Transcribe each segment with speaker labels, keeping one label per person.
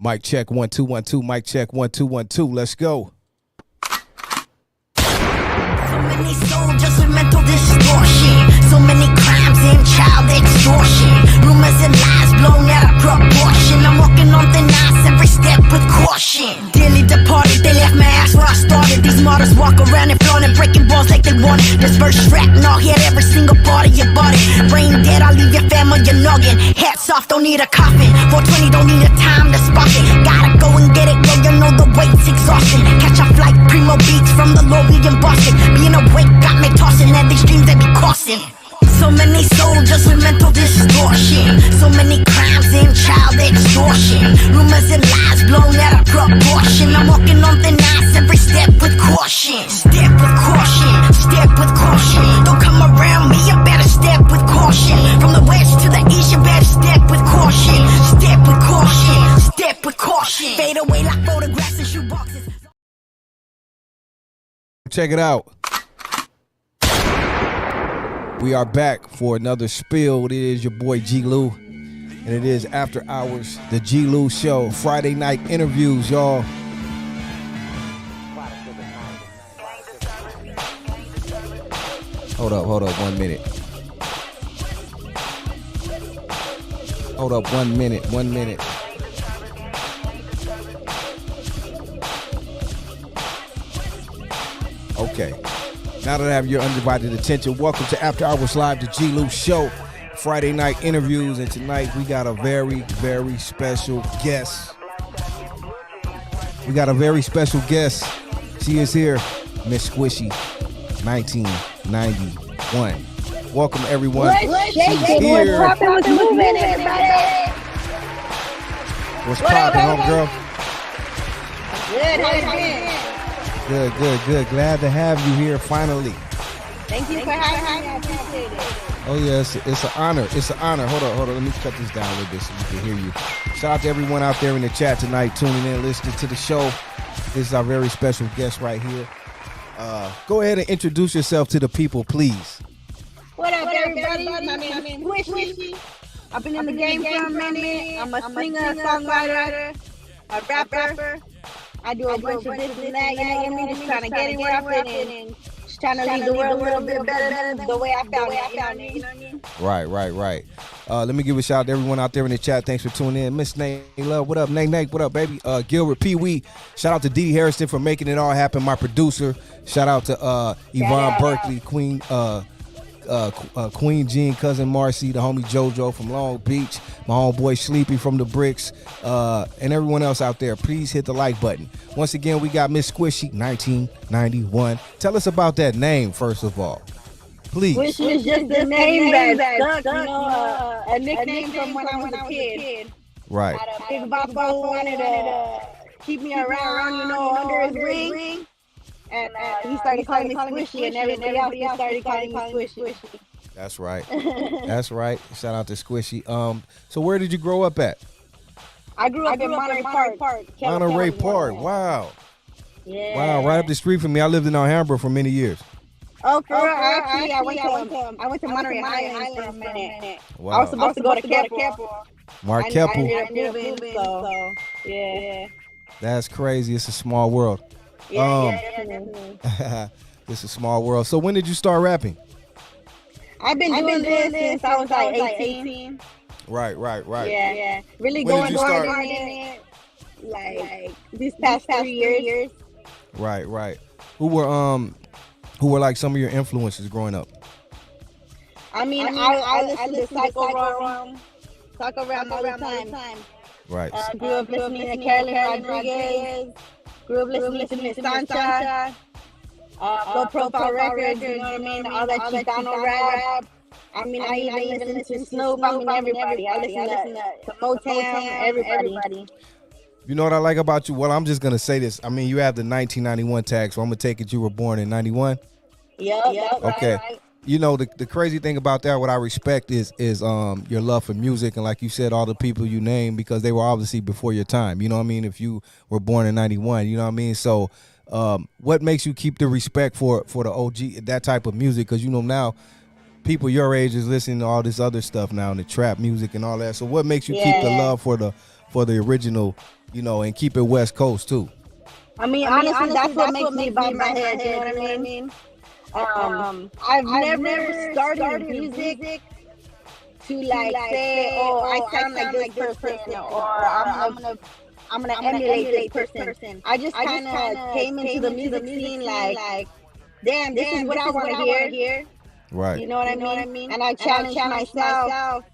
Speaker 1: Mic check 1 2 1 2. Mic check 1 2 1 2. Let's go.
Speaker 2: So many soldiers with mental distortion. So many crimes and child extortion. Rumors and lies blown out of proportion. I'm walking on thin ice every step with caution. Dearly departed, they left my ass where I started. These martyrs walk around and flaunt and breaking balls like they want it. Disperse shrapnel, hit every single part of your body. Brain dead, I'll leave your family your noggin. Hats off, don't need a coffin. 420, don't need a time to spot it. Gotta go and get it, yo, you know the weight's exhausting. Catch a flight, primo beats from the lobby in Boston. Being awake got me tossing at these dreams they be crossing. So many soldiers with mental distortion. So many crimes and child extortion. Rumors and lies blown out of proportion. I'm walking on thin ice every step with caution. Step with caution, step with caution. Don't come around me, you better step with caution. From the west to the east, you better step with caution. Step with caution, step with caution. Fade away like photographs and shoeboxes.
Speaker 1: Check it out. We are back for another spill. It is your boy G-Lew, and it is After Hours, the G-Lew Show. Friday night interviews, y'all. Hold up 1 minute. Hold up 1 minute. Okay. Now that I have your undivided attention, welcome to After Hours Live, the G-Lew Show. Friday night interviews, and tonight we got a very, very special guest. She is here, Miss Squishy, 1991. Welcome, everyone.
Speaker 3: What's shaking? What's popping? What's moving, everybody?
Speaker 1: What's popping, homegirl?
Speaker 3: Good, how you been?
Speaker 1: Good. Glad to have you here finally.
Speaker 3: Thank you for having me. I appreciate it.
Speaker 1: Oh, yes, it's an honor. Hold on. Let me cut this down a little bit so we can hear you. Shout out to everyone out there in the chat tonight, tuning in, listening to the show. This is our very special guest right here. Go ahead and introduce yourself to the people, please.
Speaker 3: What up, everybody? My name is Squishy. I've been in the game for a minute. I'm a singer, songwriter, a rapper. I do a bunch of this and that, you know what I mean? Just trying to get it where I fit in and just trying to leave the world a little bit better than the way I found it, you know what I mean?
Speaker 1: Right. Let me give a shout out to everyone out there in the chat. Thanks for tuning in. Miss Nate Love, what up? Nate, what up, baby? Gilbert Pee Wee. Shout out to DD Hairston for making it all happen, my producer. Shout out to Yvonne Berkeley, Queen Jean, cousin Marcy, the homie JoJo from Long Beach, my homeboy Sleepy from the Bricks, and everyone else out there. Please hit the like button. Once again, we got Miss Squishy, 1991. Tell us about that name, first of all. Please.
Speaker 3: Squishy is just the name that stuck, you know, a nickname from when I was a kid.
Speaker 1: Right.
Speaker 3: Big Papa wanted to keep me around, you know, under his wing. And he started calling me Squishy, and everybody else started calling me Squishy.
Speaker 1: That's right. Shout out to Squishy. So where did you grow up at?
Speaker 3: I grew up in Monterey Park.
Speaker 1: Monterey Park. Wow.
Speaker 3: Yeah.
Speaker 1: Wow. Right up the street from me. I lived in Alhambra for many years.
Speaker 3: Oh, for real? Actually, I went to Monterey Island for a minute.
Speaker 1: Wow.
Speaker 3: I was supposed to go to Keppel.
Speaker 1: Mark
Speaker 3: I
Speaker 1: Keppel.
Speaker 3: ended up moving, so yeah.
Speaker 1: That's crazy. It's a small world.
Speaker 3: Yeah, definitely.
Speaker 1: It's a small world. So when did you start rapping?
Speaker 3: I've been doing this since I was like 18.
Speaker 1: Right.
Speaker 3: Yeah. Really
Speaker 1: When did
Speaker 3: going
Speaker 1: you
Speaker 3: hard in it, like these past 3 years.
Speaker 1: Right. Who were like some of your influences growing up?
Speaker 3: I mean, I listened to Psycho Ram all the time.
Speaker 1: Right.
Speaker 3: Grew up listening to Carolyn Rodriguez. Grew up listening to Miss Sancha. Low Profile Records, you know what I mean? All that Chicano rap. I mean, I even listen to Snoop. I mean, everybody. I listen to Motown, everybody.
Speaker 1: You know what I like about you? Well, I'm just going to say this. I mean, you have the 1991 tag, so I'm going to take it you were born in 91?
Speaker 3: Yep.
Speaker 1: Okay.
Speaker 3: Right.
Speaker 1: You know, the crazy thing about that, what I respect is your love for music, and like you said, all the people you named, because they were obviously before your time. You know what I mean? If you were born in 91, you know what I mean? So what makes you keep the respect for the OG, that type of music? Because, you know, now people your age is listening to all this other stuff now, and the trap music and all that. So what makes you keep the love for the original, you know, and keep it West Coast too?
Speaker 3: I mean, honestly, that's what makes me bob my head. You know what I mean? I've never started music to like say, oh, I sound like this person, or I'm gonna emulate this person. I just kind of came into the music scene like, damn, this is what I want to hear.
Speaker 1: Right.
Speaker 3: You know what I mean? And I challenged myself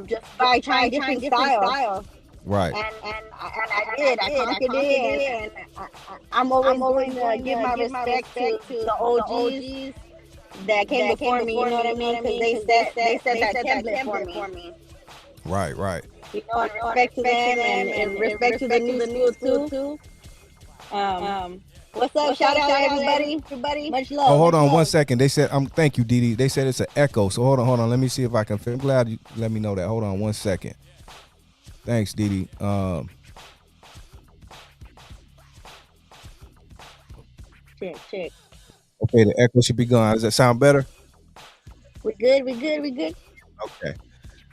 Speaker 3: just by trying different styles.
Speaker 1: Right.
Speaker 3: And I did. I conquered it. And I'm always going to give my respect to the OGs that came before me. You know what I mean? Because they set that template for me.
Speaker 1: Right. Right.
Speaker 3: You know, and respect to them and respect to the new too. What's up? Shout out everybody. Much love.
Speaker 1: Oh, hold on 1 second. They said, thank you, DD. They said it's an echo. So hold on. Let me see if I can. I'm glad you let me know that. Hold on 1 second. Thanks, DD.
Speaker 3: Check.
Speaker 1: Okay, the echo should be gone. Does that sound better?
Speaker 3: We good.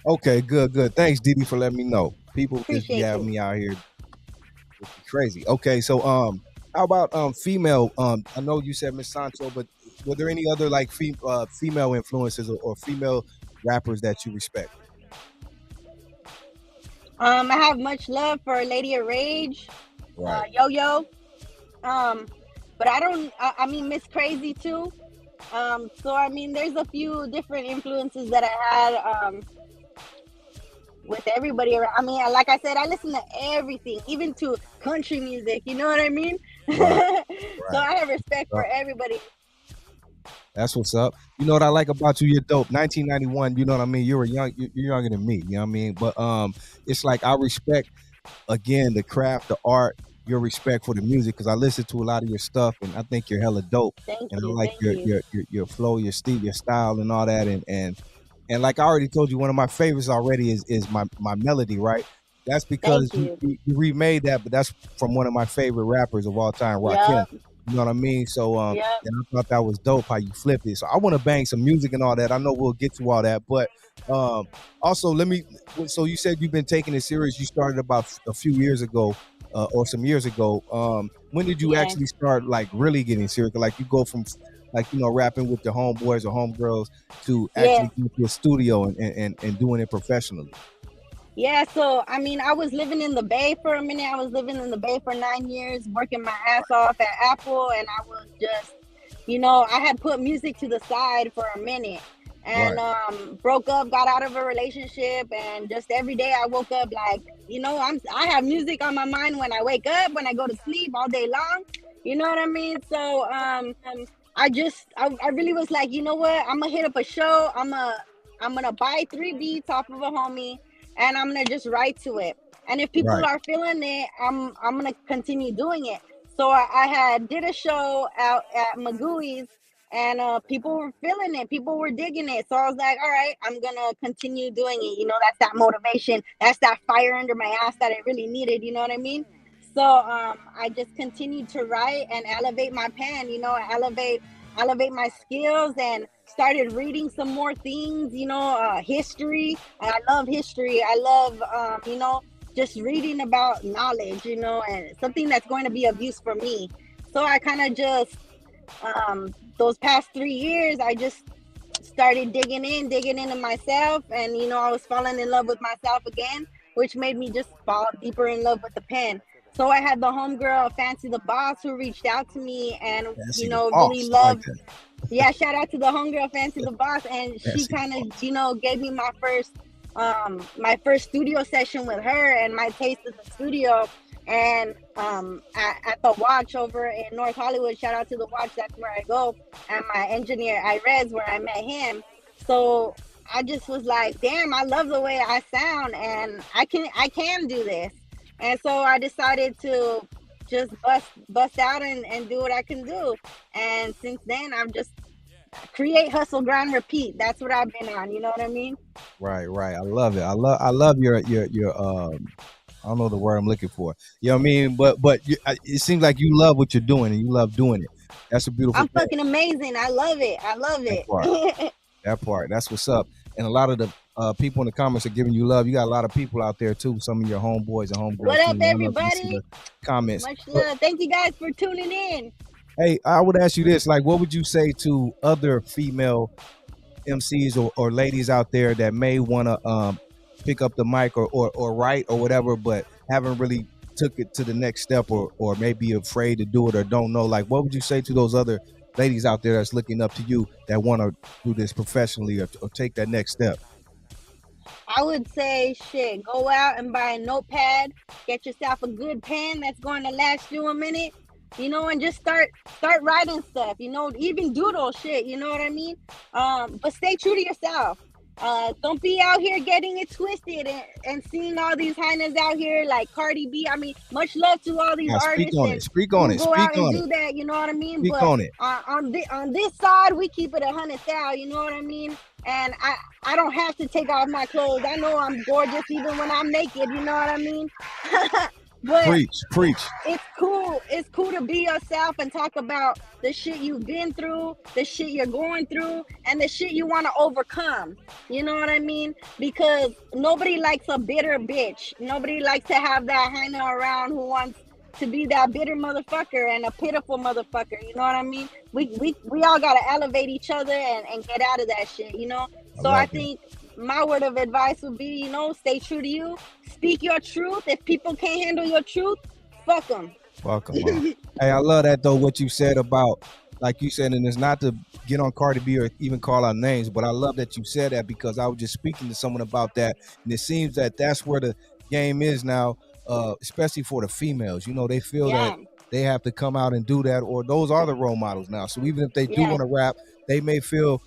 Speaker 1: Okay, good. Thanks, DD, for letting me know. People just
Speaker 3: Appreciate
Speaker 1: have
Speaker 3: you.
Speaker 1: me out here. It's crazy. Okay, so how about female? I know you said Miss Sancho, but were there any other like female influences or female rappers that you respect?
Speaker 3: I have much love for Lady of Rage,
Speaker 1: Right.
Speaker 3: Yo-Yo. But I mean Miss Crazy too. So I mean there's a few different influences that I had with everybody around. I mean, like I said, I listen to everything, even to country music, you know what I mean?
Speaker 1: Right.
Speaker 3: So I have respect for everybody.
Speaker 1: That's what's up. You know what I like about you? You're dope. 1991. You know what I mean? You're younger than me. You know what I mean? But it's like I respect again the craft, the art, your respect for the music because I listen to a lot of your stuff and I think you're hella dope.
Speaker 3: Thank
Speaker 1: And
Speaker 3: you.
Speaker 1: I like
Speaker 3: Thank you.
Speaker 1: your flow, your style, and all that. And like I already told you, one of my favorites already is my melody, right? That's because
Speaker 3: Thank
Speaker 1: you remade that, but that's from one of my favorite rappers of all time, Rakim.
Speaker 3: Yup.
Speaker 1: You know what I mean? So
Speaker 3: Yep.
Speaker 1: and I thought that was dope how you flipped it. So I want to bang some music and all that. I know we'll get to all that, but also so you said you've been taking it serious. You started about a few years ago or some years ago. When did you
Speaker 3: Yeah.
Speaker 1: actually start like really getting serious? Like you go from like, you know, rapping with the homeboys or homegirls to actually going to a studio and doing it professionally?
Speaker 3: Yeah, so I mean, I was living in the Bay for a minute. I was living in the Bay for 9 years, working my ass off at Apple, and I was just, you know, I had put music to the side for a minute, and broke up, got out of a relationship, and just every day I woke up like, you know, I have music on my mind when I wake up, when I go to sleep, all day long. You know what I mean? So I really was like, you know what? I'm gonna hit up a show. I'm gonna buy 3 beats off of a homie. And I'm gonna just write to it. And if people
Speaker 1: Right.
Speaker 3: are feeling it, I'm gonna continue doing it. So I had did a show out at Magooey's, and people were feeling it. People were digging it. So I was like, all right, I'm gonna continue doing it. You know, that's that motivation. That's that fire under my ass that I really needed. You know what I mean? So I just continued to write and elevate my pen. You know, elevate my skills and started reading some more things, you know, history. I love history. I love, you know, just reading about knowledge, you know, and something that's going to be of use for me. So I kind of just, those past 3 years, I just started digging into myself. And, you know, I was falling in love with myself again, which made me just fall deeper in love with the pen. So I had the homegirl, Fancy the Boss, who reached out to me and,
Speaker 1: Fancy
Speaker 3: you
Speaker 1: the
Speaker 3: know,
Speaker 1: Boss.
Speaker 3: really
Speaker 1: I like
Speaker 3: loved.
Speaker 1: that.
Speaker 3: Yeah, shout out to the homegirl, Fancy the Boss. And she
Speaker 1: Fancy
Speaker 3: kind
Speaker 1: the
Speaker 3: of, you know, gave me my first studio session with her and my taste of the studio. And at the Watch over in North Hollywood, shout out to the Watch, that's where I go. And my engineer, Irez, where I met him. So I just was like, damn, I love the way I sound and I can do this. And so I decided to just bust out and do what I can do. And since then, I'm just create, hustle, grind, repeat. That's what I've been on. You know what I mean?
Speaker 1: Right. I love it. I love your I don't know the word I'm looking for. You know what I mean? But it seems like you love what you're doing and you love doing it. That's a beautiful
Speaker 3: I'm
Speaker 1: thing.
Speaker 3: fucking amazing. I love it.
Speaker 1: That part. That part. That's what's up. And a lot of the people in the comments are giving you love. You got a lot of people out there too. Some of your homeboys and homegirls.
Speaker 3: What up,
Speaker 1: too. I love to see
Speaker 3: everybody?
Speaker 1: the comments.
Speaker 3: Much love. Thank you guys for tuning in.
Speaker 1: Hey, I would ask you this: like, what would you say to other female MCs or ladies out there that may want to pick up the mic or write or whatever, but haven't really took it to the next step or maybe afraid to do it or don't know? Like, what would you say to those other ladies out there that's looking up to you that want to do this professionally or take that next step?
Speaker 3: I would say, shit, go out and buy a notepad, get yourself a good pen that's going to last you a minute, you know, and just start writing stuff, you know, even doodle shit, you know what I mean? But stay true to yourself. Don't be out here getting it twisted and seeing all these hyenas out here like Cardi B. I mean, much love to all these artists.
Speaker 1: Speak on it.
Speaker 3: Go out and do that, you know what I mean?
Speaker 1: Speak
Speaker 3: but
Speaker 1: on it.
Speaker 3: On this side, we keep it 100,000, you know what I mean? And I don't have to take off my clothes. I know I'm gorgeous even when I'm naked, you know what I mean? But
Speaker 1: preach.
Speaker 3: It's cool. It's cool to be yourself and talk about the shit you've been through, the shit you're going through, and the shit you want to overcome. You know what I mean? Because nobody likes a bitter bitch. Nobody likes to have that hyena around who wants to be that bitter motherfucker and a pitiful motherfucker. You know what I mean? We all gotta elevate each other and get out of that shit, you know? So I think my word of advice would be, you know, stay true to you. Speak your truth. If people can't handle your truth, fuck them.
Speaker 1: Fuck them. Hey, I love that though, what you said about, like you said, and it's not to get on Cardi B or even call out names, but I love that you said that because I was just speaking to someone about that. And it seems that that's where the game is now, especially for the females. You know, they feel that they have to come out and do that, or those are the role models now. So even if they do want to rap, they may feel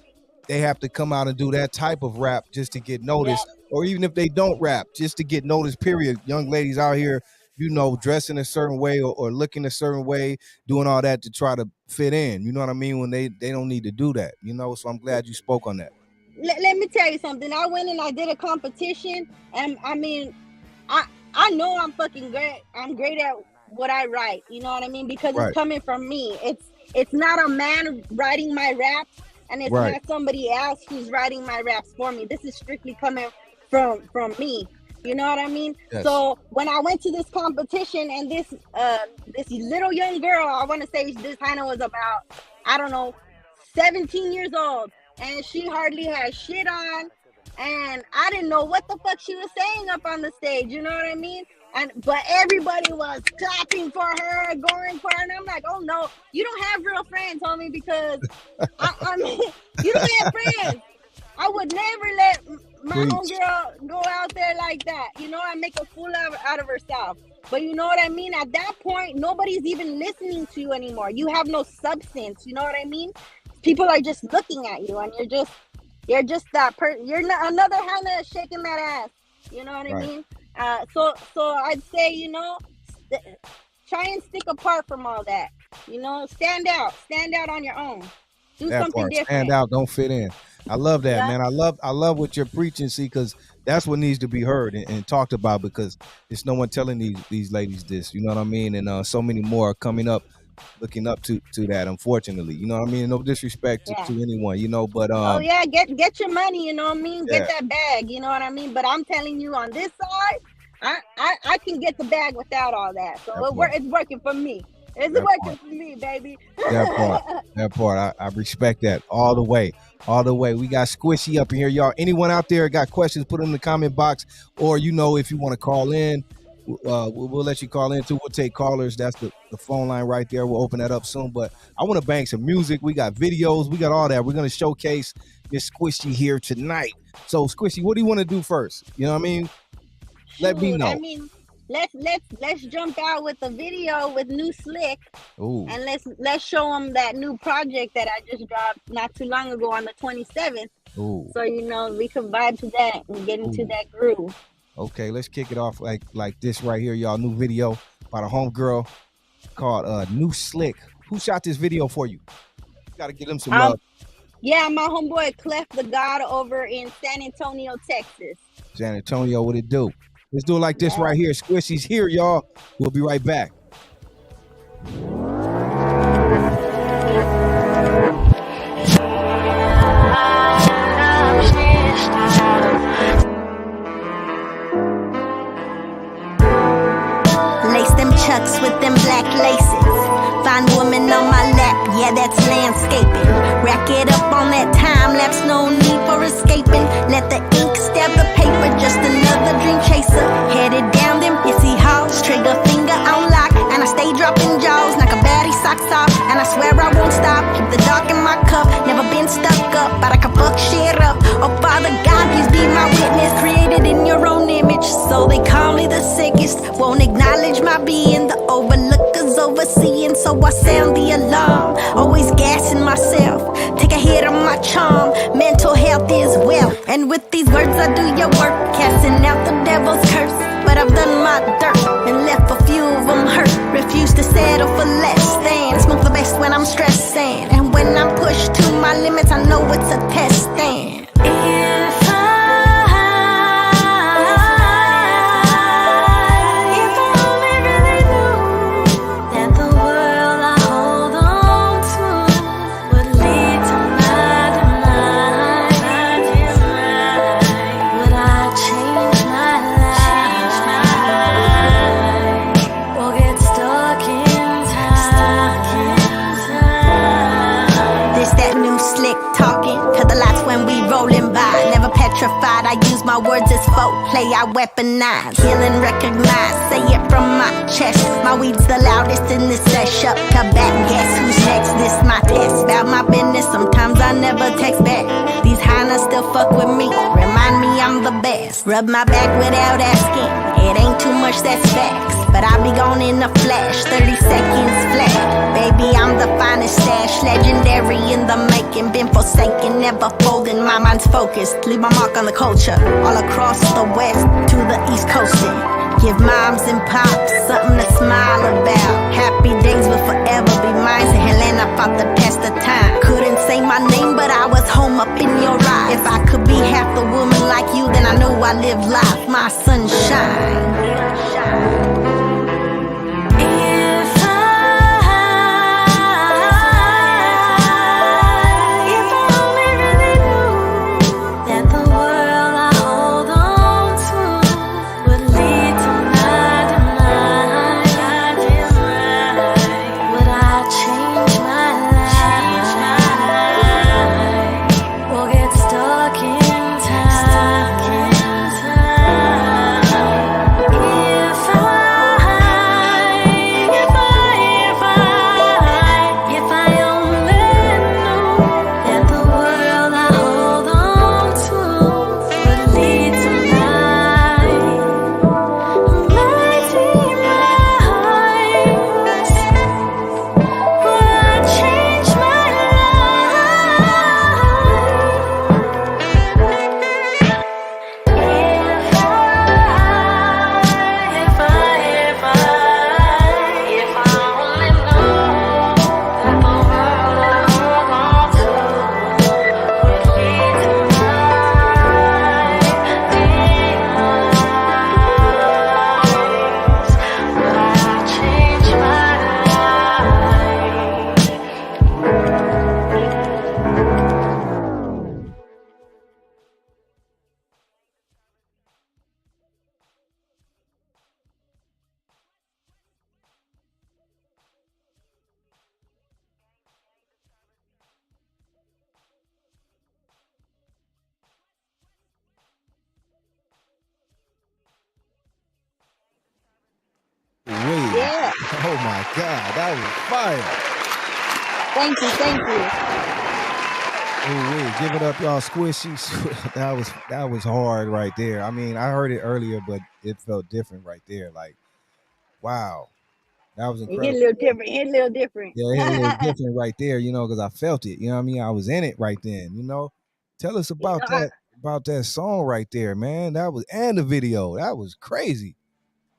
Speaker 1: they have to come out and do that type of rap just to get noticed, or even if they don't rap, just to get noticed, period. Young ladies out here, you know, dressing a certain way or looking a certain way, doing all that to try to fit in, you know what I mean, when they don't need to do that, you know. So I'm glad you spoke on that.
Speaker 3: Let me tell you something. I went and I did a competition, and I mean, I know I'm fucking great. I'm great at what I write, you know what I mean, because it's coming from me. It's not a man writing my raps, and it's not somebody else who's writing my raps for me. This is strictly coming from me. You know what I mean? Yes. So when I went to this competition, and this little young girl, I want to say this hyena was about, I don't know, 17 years old, and she hardly had shit on, and I didn't know what the fuck she was saying up on the stage. You know what I mean? But everybody was clapping for her, going for her, and I'm like, oh no, you don't have real friends, homie, because I mean, you don't have friends. I would never let my homegirl go out there like that, you know, and make a fool out of herself. But you know what I mean? At that point, nobody's even listening to you anymore. You have no substance, you know what I mean? People are just looking at you, and you're just that person. You're not another Hannah shaking that ass, you know what I mean? So I'd say, you know, try and stick apart from all that, you know, stand out on your own, do something different.
Speaker 1: Stand out, don't fit in. I love that, man. I love what you're preaching, see, because that's what needs to be heard and talked about, because there's no one telling these ladies this, you know what I mean? And so many more are coming up, looking up to that, unfortunately, you know what I mean? No disrespect to anyone, you know, but
Speaker 3: get your money, you know what I mean? Get that bag, you know what I mean? But I'm telling you, on this side, I can get the bag without all that. So it's working for me. It's working for me, baby.
Speaker 1: That part, I respect that all the way. We got Squishy up in here, y'all. Anyone out there got questions, put them in the comment box, or, you know, if you want to call in, we'll let you call in too. We'll take callers. That's the phone line right there. We'll open that up soon. But I want to bang some music. We got videos. We got all that. We're going to showcase Miss Squishy here tonight. So, Squishy, what do you want to do first? You know what I mean? Let me know.
Speaker 3: I mean, let's jump out with a video with New Slick.
Speaker 1: Ooh.
Speaker 3: And let's show them that new project that I just dropped not too long ago on the 27th.
Speaker 1: Ooh.
Speaker 3: So, you know, we can vibe to that and get into that groove.
Speaker 1: Okay, let's kick it off like this right here, y'all. New video by the homegirl called New Slick. Who shot this video for you? Got to give them some love.
Speaker 3: Yeah, my homeboy Clef the God over in San Antonio, Texas.
Speaker 1: San Antonio, what it do? Let's do it like this right here. Squishy's here, y'all. We'll be right back.
Speaker 2: chucks with them black laces. Fine woman on my lap, yeah, that's landscaping. Rack it up on that time lapse, no need for escaping. Let the ink stab the paper, just another dream chaser. Headed down them hissy halls, trigger finger on lock, and I stay dropping jaws, knock a baddie socks off, and I swear I won't stop. Keep the dark in my cup, never been stuck up, but I can fuck shit up. Oh Father God, please be my witness, created in your own image, so they call me the sickest. Won't acknowledge my being, the overlookers overseeing, so I sound the alarm. Always gassing myself, take a hit on my charm. Mental health is wealth, and with these words I do your work, casting out the devil's curse. But I've done my dirt and left a few of them hurt. Refuse to settle for less than. Smoke the best when I'm stressing, and when I'm pushed to my limits, I know it's a test. And if I only really knew that the world I hold on to would lead to my demise, would I change my life or get stuck in time? This that new slick talking, cut the lights when we rolling by. Never petrified, I use my words as foreplay, I weaponize. Heal and recognize, say it from my chest. My weed's the loudest in this sesh. Up to back, guess who's next? This my test, about my business, sometimes I never text back. These hyenas still fuck with me, remind me I'm the best. Rub my back without asking, it ain't too much, that's facts. But I be gone in a flash, 30 seconds flat. Baby, I'm the finest stash, legendary in the making. Been forsaken, never folding, my mind's focused. Leave my mark on the culture, all across the west to the east coasting. Give moms and pops something to smile about. Happy days will forever be mine. Say Helena fought the test of time. Couldn't say my name, but I was home up in your eyes. If I could be half the woman like you, then I know I live life, my sunshine.
Speaker 3: Yeah.
Speaker 1: Oh my God, that was fire.
Speaker 3: Thank you.
Speaker 1: Ooh, give it up, y'all. Squishy. That was hard right there. I mean, I heard it earlier, but it felt different right there. Like, wow, that was
Speaker 3: It hit a
Speaker 1: incredible.
Speaker 3: little different.
Speaker 1: Yeah, it hit a little different right there, because I felt it. You know what I mean? I was in it right then. Tell us
Speaker 3: You
Speaker 1: about
Speaker 3: know, I,
Speaker 1: that song right there, man. That was and the video. That was crazy.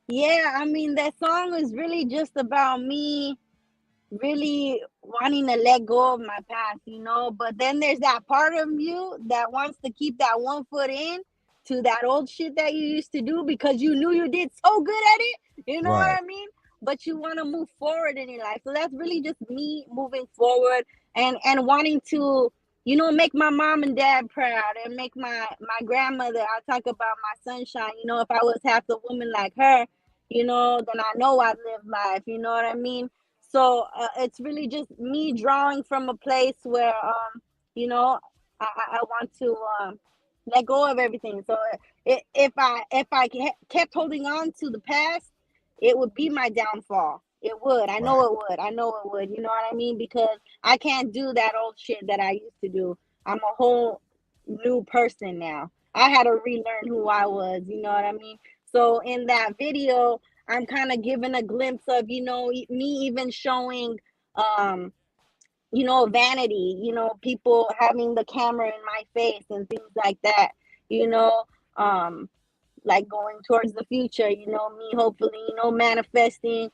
Speaker 3: yeah, I mean, that song is really just about me really wanting to let go of my past, but then there's that part of you that wants to keep that one foot in to that old shit that you used to do because you knew you did so good at it. You know what
Speaker 1: Right.
Speaker 3: I mean? But you want to move forward in your life. So that's really just me moving forward and wanting to, make my mom and dad proud and make my grandmother. I talk about my sunshine. If I was half the woman like her, then I know I live life. You know what I mean? So it's really just me drawing from a place where, you know, I want to let go of everything. So if I kept holding on to the past, it would be my downfall. It would. I know
Speaker 1: Right.
Speaker 3: it would. I know it would. You know what I mean? Because I can't do that old shit that I used to do. I'm a whole new person now. I had to relearn who I was. You know what I mean? So in that video, I'm kind of giving a glimpse of, me even showing, vanity, people having the camera in my face and things like that, you know, um, like going towards the future, me hopefully, manifesting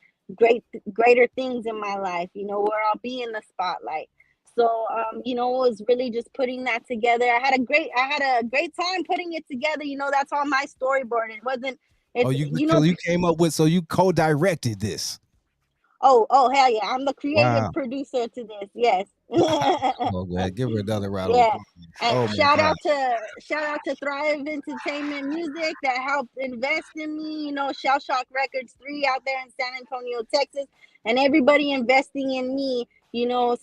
Speaker 3: greater things in my life, where I'll be in the spotlight. So, it was really just putting that together. I had a great time putting it together. That's all my storyboard. It wasn't,
Speaker 1: Oh,
Speaker 3: it's,
Speaker 1: you came up with, so you co-directed this.
Speaker 3: oh, hell yeah. I'm the creative
Speaker 1: Wow.
Speaker 3: producer to this. Yes.
Speaker 1: Oh, man, give her another round of
Speaker 3: Yeah.
Speaker 1: applause.
Speaker 3: And
Speaker 1: Oh my God.
Speaker 3: shout out to Thrive Entertainment Music that helped invest in me, Shell Shock Records 3 out there in San Antonio, Texas, and everybody investing in me,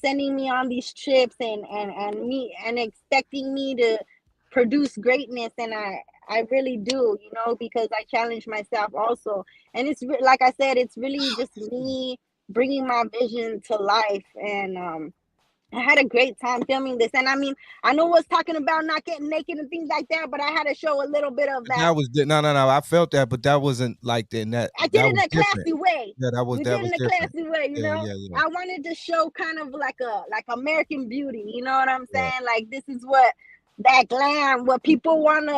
Speaker 3: sending me on these trips and expecting me to produce greatness. And I really do, because I challenge myself also. And like I said, it's really just me bringing my vision to life. And I had a great time filming this. And I mean, I know what's talking about not getting naked and things like that, but I had to show a little bit of that.
Speaker 1: That was no. I felt that, but that wasn't like that.
Speaker 3: I did
Speaker 1: That
Speaker 3: it in
Speaker 1: was
Speaker 3: a
Speaker 1: different.
Speaker 3: classy way.
Speaker 1: Yeah,
Speaker 3: We
Speaker 1: that
Speaker 3: did it
Speaker 1: was
Speaker 3: in a
Speaker 1: different.
Speaker 3: classy way,
Speaker 1: Yeah.
Speaker 3: I wanted to show kind of like American Beauty, you know what I'm
Speaker 1: Yeah.
Speaker 3: saying? Like this is what that glam, what people wanna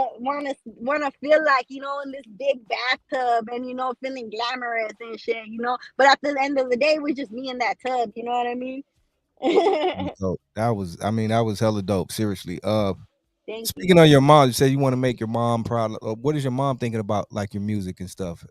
Speaker 3: feel like, in this big bathtub and feeling glamorous and shit, But at the end of the day, we're just me in that tub, you know what I mean?
Speaker 1: So that was hella dope. Seriously.
Speaker 3: Thank you.
Speaker 1: Speaking of your mom, you said you want to make your mom proud. What is your mom thinking about, like, your music and stuff?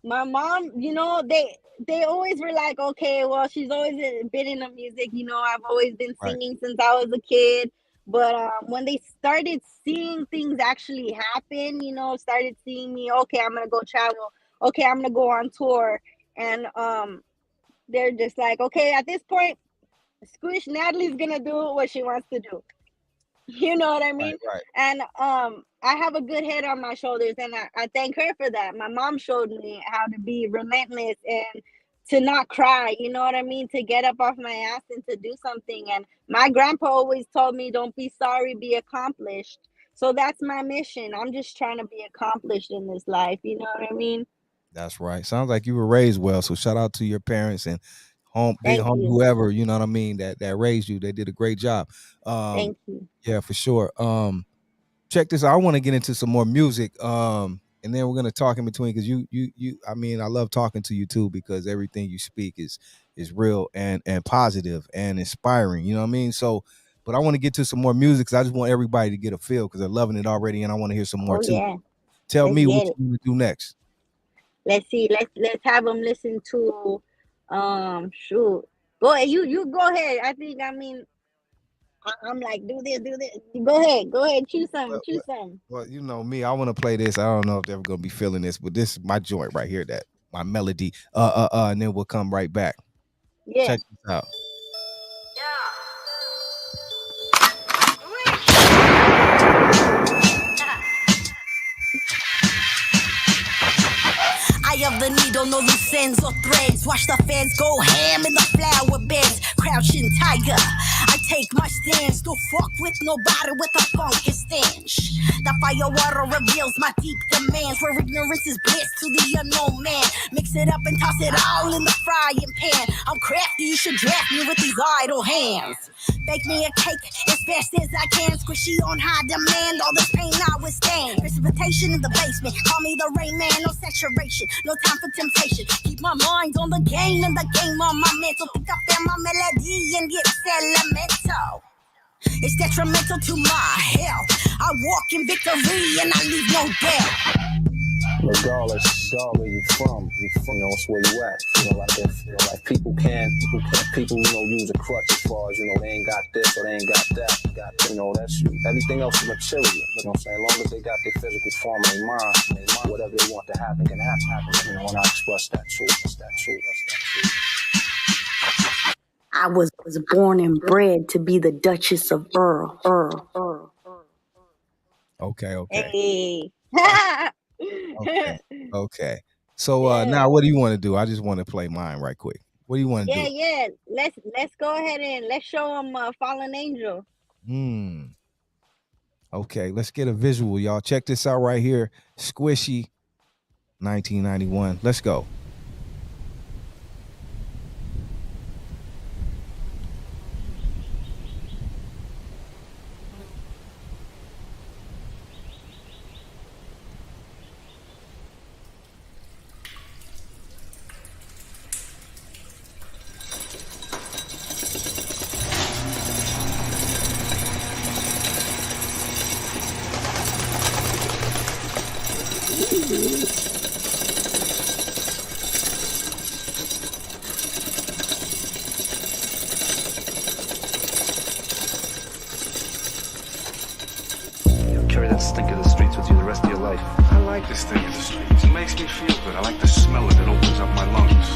Speaker 3: My mom, they always were like, okay, well, she's always been in the music. I've always been
Speaker 1: Right.
Speaker 3: singing since I was a kid. But when they started seeing things actually happen, started seeing me, okay, I'm gonna go travel. Okay, I'm gonna go on tour, and they're just like, okay, at this point, Squish Natalie's gonna do what she wants to do. You know what I mean?
Speaker 1: Right.
Speaker 3: And I have a good head on my shoulders, and I thank her for that. My mom showed me how to be relentless and to not cry. You know what I mean? To get up off my ass and to do something. And my grandpa always told me, "Don't be sorry, be accomplished." So that's my mission. I'm just trying to be accomplished in this life. You know what I mean?
Speaker 1: That's right. Sounds like you were raised well. So shout out to your parents and big
Speaker 3: Thank
Speaker 1: home,
Speaker 3: you.
Speaker 1: whoever, you know what I mean, that raised you. They did a great job.
Speaker 3: Thank you.
Speaker 1: Yeah, for sure. Check this out. I want to get into some more music. And then we're gonna talk in between, because I mean, I love talking to you too, because everything you speak is real and positive and inspiring. You know what I mean? So, but I want to get to some more music, because I just want everybody to get a feel, because they're loving it already, and I want to hear some more
Speaker 3: Oh
Speaker 1: too.
Speaker 3: yeah.
Speaker 1: Tell
Speaker 3: Let's
Speaker 1: me what
Speaker 3: get
Speaker 1: you
Speaker 3: it.
Speaker 1: want to do next.
Speaker 3: Let's see. Let's have them listen to shoot. Go ahead. You go ahead. I'm like, do this, do this. Go ahead, choose some,
Speaker 1: Well,
Speaker 3: choose some.
Speaker 1: well, you know me. I want to play this. I don't know if they're ever gonna be feeling this, but this is my joint right here. That my melody. And then we'll come right back.
Speaker 3: Yeah.
Speaker 1: Check this out.
Speaker 2: Eye of the needle, no loose ends or threads. Watch the fans go ham in the flower beds. Crouching tiger, I take my stance. Don't fuck with nobody with a funky stench. The fire water reveals my deep demands. Where ignorance is bliss to the unknown man. Mix it up and toss it all in the frying pan. I'm crafty, you should draft me with these idle hands. Bake me a cake as fast as I can. Squishy on high demand, all this pain I withstand. Precipitation in the basement, call me the rain man. No saturation, no time for temptation. Keep my mind on the game and the game on my mental. Pick up in my melody and get elemental. It's detrimental to my health. I walk in victory and I leave no doubt.
Speaker 4: regardless where you from, it's where you at. Like people can't use a crutch as far as, they ain't got this or they ain't got that. That's everything else is material. You know what I'm saying? As long as they got their physical form in their mind, whatever they want to happen can happen. And I express that too.
Speaker 2: I was born and bred to be the Duchess of Earl.
Speaker 1: Okay.
Speaker 3: Hey.
Speaker 1: Okay. So now what do you want to do? I just want to play mine right quick. What do you want to do?
Speaker 3: Yeah. Let's go ahead and let's show them Fallen Angel.
Speaker 1: Okay, let's get a visual, y'all. Check this out right here. Squishy, 1991. Let's go.
Speaker 5: Carry that stink of the streets with you the rest of your life. I like the stink of the streets. It makes me feel good. I like the smell of it. It opens up my lungs.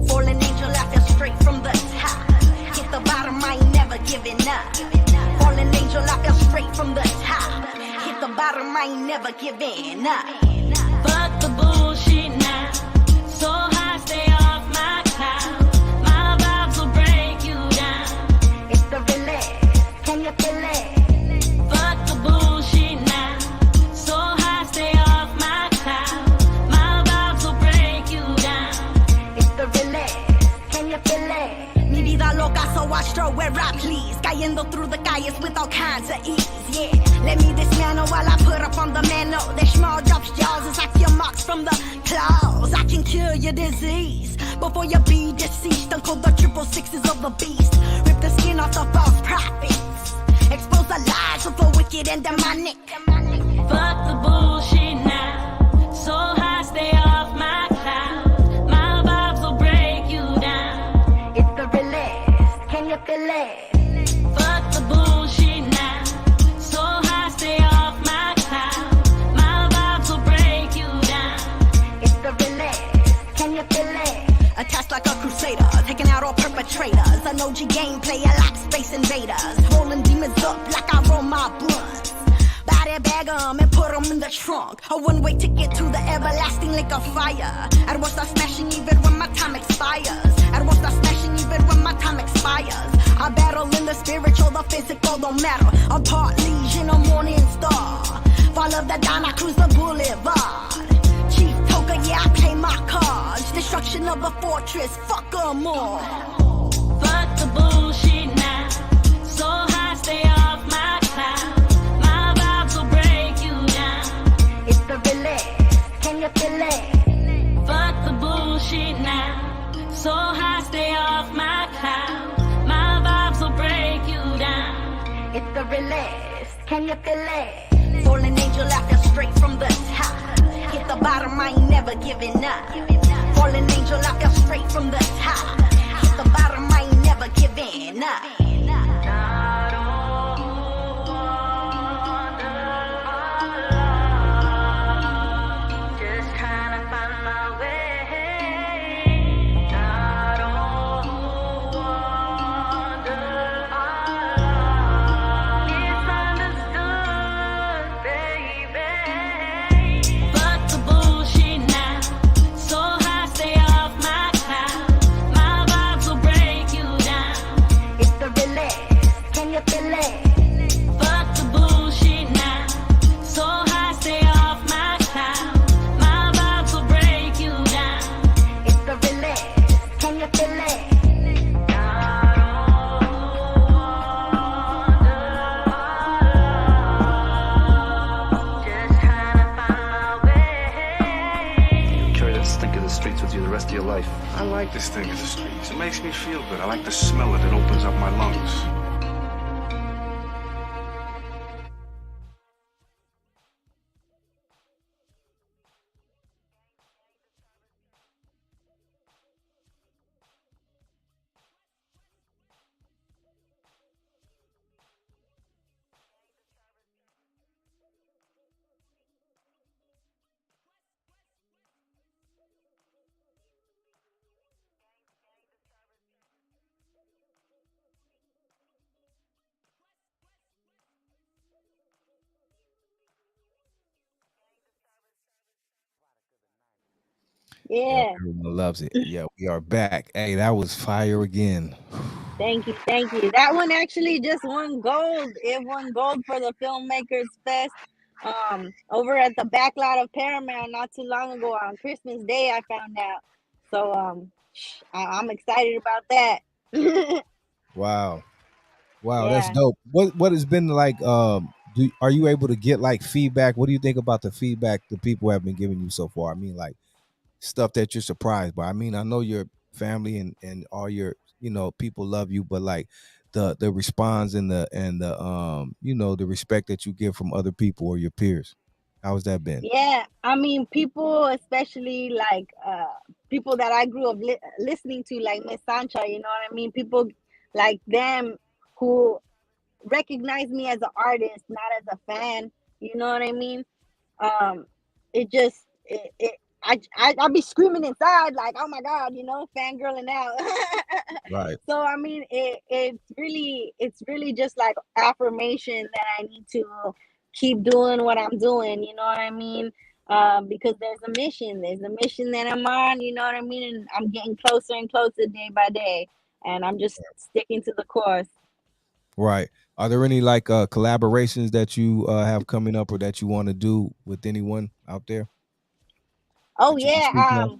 Speaker 2: Fallen angel, I feel straight from the top. Hit the bottom, I ain't never giving up. Fallen angel, I feel straight from the top. Hit the bottom, I ain't never giving up.
Speaker 6: Fuck the bullshit now. So high, stay off my cloud. My vibes will break you down.
Speaker 2: It's the release, can you feel it?
Speaker 6: Fuck the bullshit now. So high, stay off my cloud. My vibes will break you down.
Speaker 2: It's the release, can you feel it? Mi vida loca, so I stroll where I please. Cayendo through the calles with all kinds of ease, yeah. Let me dismantle while I put up on the mantle. They small drops jaws as I feel marks from the claws. I can cure your disease before you be deceased. Uncle the 666s of the beast. Rip the skin off the false prophets. Expose the lies of the wicked and demonic.
Speaker 6: Fuck the bullshit now. So high, stay off my cloud. My vibes will break you down.
Speaker 2: It's the release, can you feel it?
Speaker 6: Fuck the bullshit now. So high, stay off my cloud. My vibes will break you down.
Speaker 2: It's the release, can you feel it? Attached like a crusader, taking out all perpetrators. An OG gameplay, I like space invaders. Rolling demons up like I roll my blunts. Body bag 'em and put 'em in the trunk. A one-way ticket to the everlasting lake of fire. I won't start smashing even when my time expires. I won't start smashing even when my time expires. I battle in the spiritual, the physical don't matter. I'm part legion, a morning star. Follow the dawn, I cruise the boulevard. Chief Toka, yeah, I play my cards. Destruction of a fortress, fuck 'em all.
Speaker 6: Fuck the bullshit now. So high, stay off my cloud. My vibes will break you down.
Speaker 2: It's the release, can you feel it?
Speaker 6: Fuck the bullshit now. So high, stay off my cloud. My vibes will break you down.
Speaker 2: It's the release, can you feel it? Fallen angel, I feel straight from the top. Hit the bottom, I ain't never giving up. Fallen angel, I feel straight from the top. Hit the bottom, I ain't never giving up.
Speaker 6: Just trying to find my way. Misunderstood, baby. Fuck the bullshit now. So high, stay off my cloud. My vibes will break you down.
Speaker 2: It's the release, can you feel it?
Speaker 6: Fuck the bullshit now. So high, stay off my cloud. My vibes will break you down.
Speaker 2: It's the release, can you feel it?
Speaker 6: Just trying to find my way.
Speaker 5: Carry that stink of the streets with you the rest of your life. I like the stink of the streets. It makes me feel good. I like the smell of it. It opens up my lungs.
Speaker 1: Yep,
Speaker 3: Yeah.
Speaker 1: everyone loves it. Yeah, we are back. Hey, that was fire again.
Speaker 3: Thank you, thank you. That one actually just won gold. It won gold for the Filmmakers Fest over at the back lot of Paramount not too long ago on Christmas Day. I found out, so I'm excited about that.
Speaker 1: Wow. Wow, that's
Speaker 3: Yeah.
Speaker 1: dope. What has been like are you able to get like feedback? What do you think about the feedback the people have been giving you so far? I mean, like stuff that you're surprised by. I mean, I know your family and all your, people love you, but like the response and the the respect that you get from other people or your peers. How's that been?
Speaker 3: Yeah, I mean, people, especially like people that I grew up listening to, like Miss Sancha, you know what I mean? People like them who recognize me as an artist, not as a fan. You know what I mean? Um, it just I be screaming inside like, oh my god, fangirling out.
Speaker 1: Right.
Speaker 3: So I mean, it's really just like affirmation that I need to keep doing what I'm doing. You know what I mean? Because there's a mission that I'm on. You know what I mean? And I'm getting closer and closer day by day, and I'm just sticking to the course.
Speaker 1: Right. Are there any like collaborations that you have coming up or that you want to do with anyone out there
Speaker 3: Oh
Speaker 1: that you can speak
Speaker 3: yeah.
Speaker 1: of?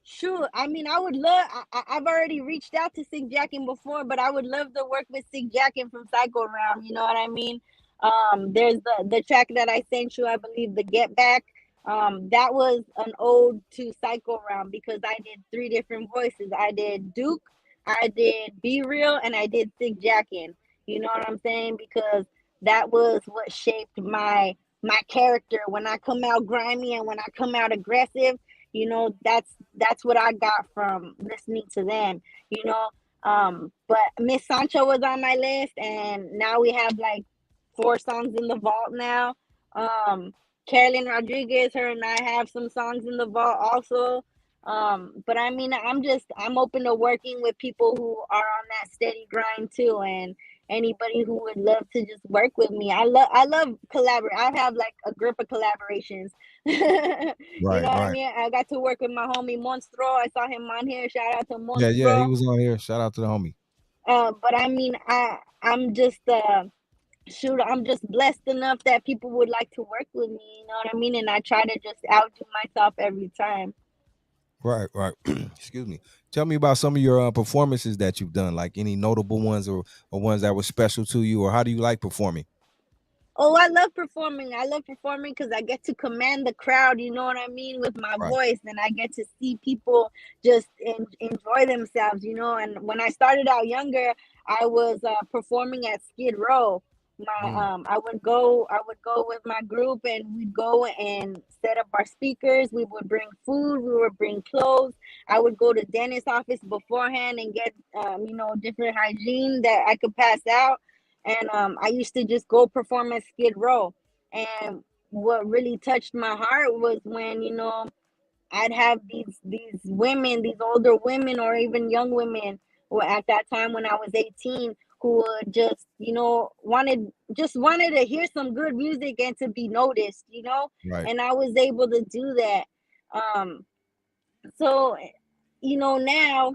Speaker 3: Sure. I mean, I would love. I've already reached out to Sig Jackin before, but I would love to work with Sig Jackin from Psycho Realm. You know what I mean? There's the track that I sent you. I believe the Get Back. That was an ode to Psycho Realm because I did three different voices. I did Duke, I did Be Real, and I did Sig Jackin. You know what I'm saying? Because that was what shaped my character. When I come out grimy and when I come out aggressive, that's what I got from listening to them, you know. But Miss Sancho was on my list, and now we have like four songs in the vault now. Carolyn Rodriguez, her and I have some songs in the vault also. But I mean, I'm open to working with people who are on that steady grind too, and anybody who would love to just work with me. I love collaborate. I have like a group of collaborations. You know
Speaker 1: Right,
Speaker 3: what I
Speaker 1: right.
Speaker 3: mean? I got to work with my homie Monstro. I saw him on here. Shout out to
Speaker 1: Yeah, yeah, he
Speaker 3: Monstro.
Speaker 1: was on here. Shout out to the homie.
Speaker 3: But I mean, I'm just shoot, I'm just blessed enough that people would like to work with me. You know what I mean? And I try to just outdo myself every time.
Speaker 1: Right, right. Excuse me. Tell me about some of your performances that you've done, like any notable ones or ones that were special to you, or how do you like performing?
Speaker 3: Oh, I love performing. I love performing because I get to command the crowd, you know what I mean, with my
Speaker 1: Right.
Speaker 3: voice, and I get to see people just enjoy themselves, you know. And when I started out younger, I was performing at Skid Row.
Speaker 1: Mm,
Speaker 3: I would go with my group, and we'd go and set up our speakers. We would bring food. We would bring clothes. I would go to dentist office beforehand and get different hygiene that I could pass out, and I used to just go perform at Skid Row. And what really touched my heart was when I'd have these women, these older women, or even young women, who at that time when I was 18, who would just wanted to hear some good music and to be noticed,
Speaker 1: right.
Speaker 3: and I was able to do that. So now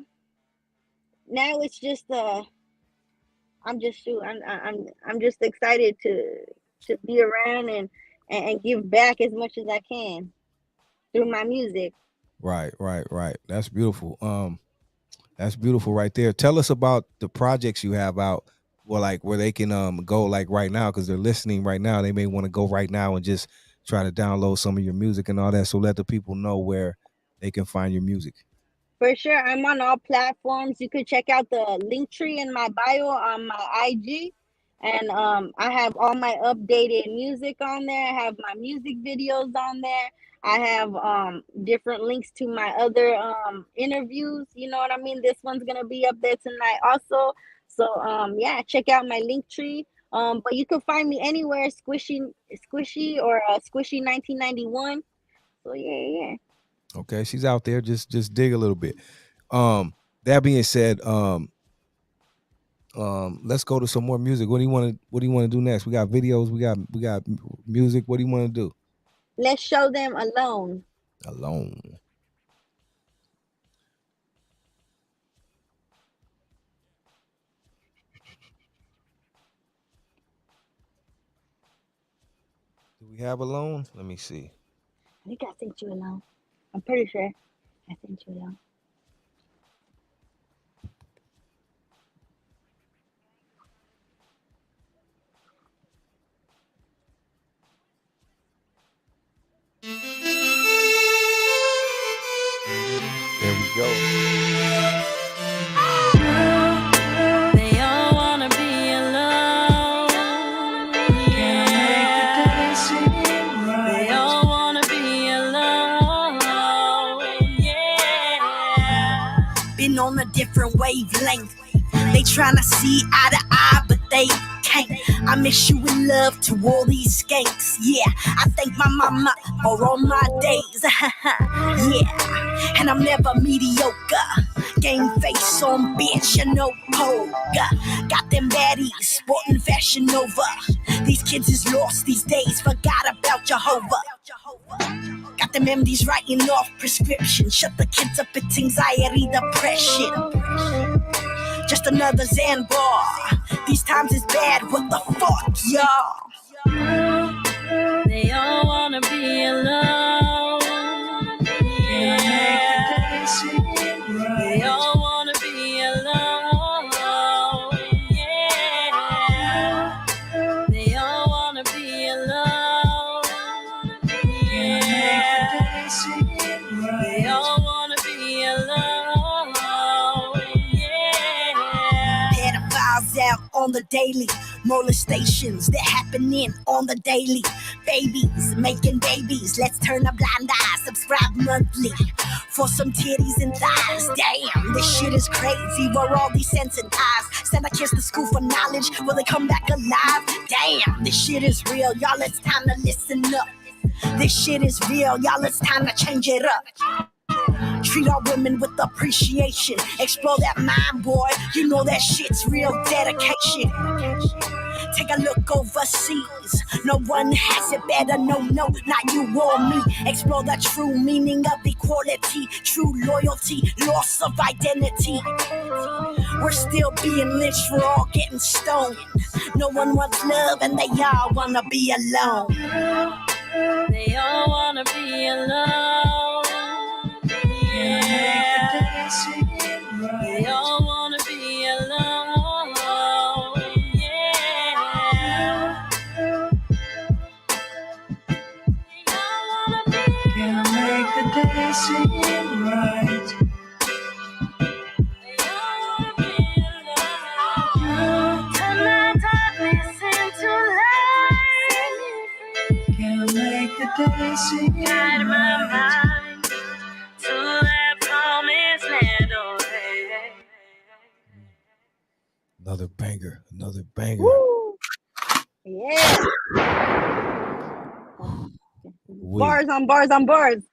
Speaker 3: it's just I'm just shoot. I'm just excited to be around and give back as much as I can through my music.
Speaker 1: Right, right, right. That's beautiful. That's beautiful right there. Tell us about the projects you have out. Well, like where they can go like right now because they're listening right now. They may want to go right now and just try to download some of your music and all that. So let the people know where they can find your music.
Speaker 3: For sure, I'm on all platforms. You could check out the link tree in my bio on my IG, and I have all my updated music on there. I have my music videos on there. I have different links to my other interviews. You know what I mean? This one's gonna be up there tonight also. So yeah, check out my link tree. But you can find me anywhere, Squishy or Squishy 1991. So yeah.
Speaker 1: Okay, she's out there. Just dig a little bit. That being said, let's go to some more music. What do you want to do next? We got videos, we got music. What do you want to do?
Speaker 3: Let's show them alone.
Speaker 1: Alone. Do we have a loan? Let me see.
Speaker 3: I think I sent you a loan. I'm pretty sure I sent you a loan.
Speaker 1: There we go.
Speaker 6: They all wanna be alone. Yeah. They all wanna be alone. Yeah.
Speaker 2: Been on a different wavelength. They tryna see eye to eye, but they can't. I miss you in love to all these skanks. Yeah, I thank my mama for all my days. Yeah, and I'm never mediocre. Game face on bitch, you know poker. Got them baddies sporting Fashion Nova. These kids is lost these days, forgot about Jehovah. Got them MDs writing off prescription. Shut the kids up, it's anxiety, depression. Just another Xan bar. These times is bad, what the fuck, y'all?
Speaker 6: They all wanna be alone. Yeah. They all wanna be alone. Yeah. They all wanna be alone. Yeah. They all wanna be alone. Yeah.
Speaker 2: Pedophiles out on the daily. Molestations, they're happening on the daily. Babies making babies, let's turn a blind eye. Subscribe monthly for some titties and thighs. Damn, this shit is crazy. We're all desensitized. Send our kids to school for knowledge, will they come back alive? Damn, this shit is real, y'all, it's time to listen up. This shit is real, y'all, it's time to change it up. Treat all women with appreciation. Explore that mind, boy. You know that shit's real dedication. Take a look overseas. No one has it better. No, not you or me. Explore the true meaning of equality. True loyalty, loss of identity. We're still being lynched, we're all getting stoned. No one wants love and they all wanna be alone.
Speaker 6: They all wanna be alone. Yeah. They all wanna be alone. Yeah. They all wanna be
Speaker 7: Can I make the day seem right?
Speaker 6: They all wanna be alone. Turn my darkness into light.
Speaker 7: Can I make the day seem
Speaker 6: Guide my
Speaker 7: right?
Speaker 6: mind to that promised land. Oh, hey.
Speaker 1: Another banger. Another banger.
Speaker 3: Woo! Yeah.
Speaker 1: We-
Speaker 3: Bars on bars on bars.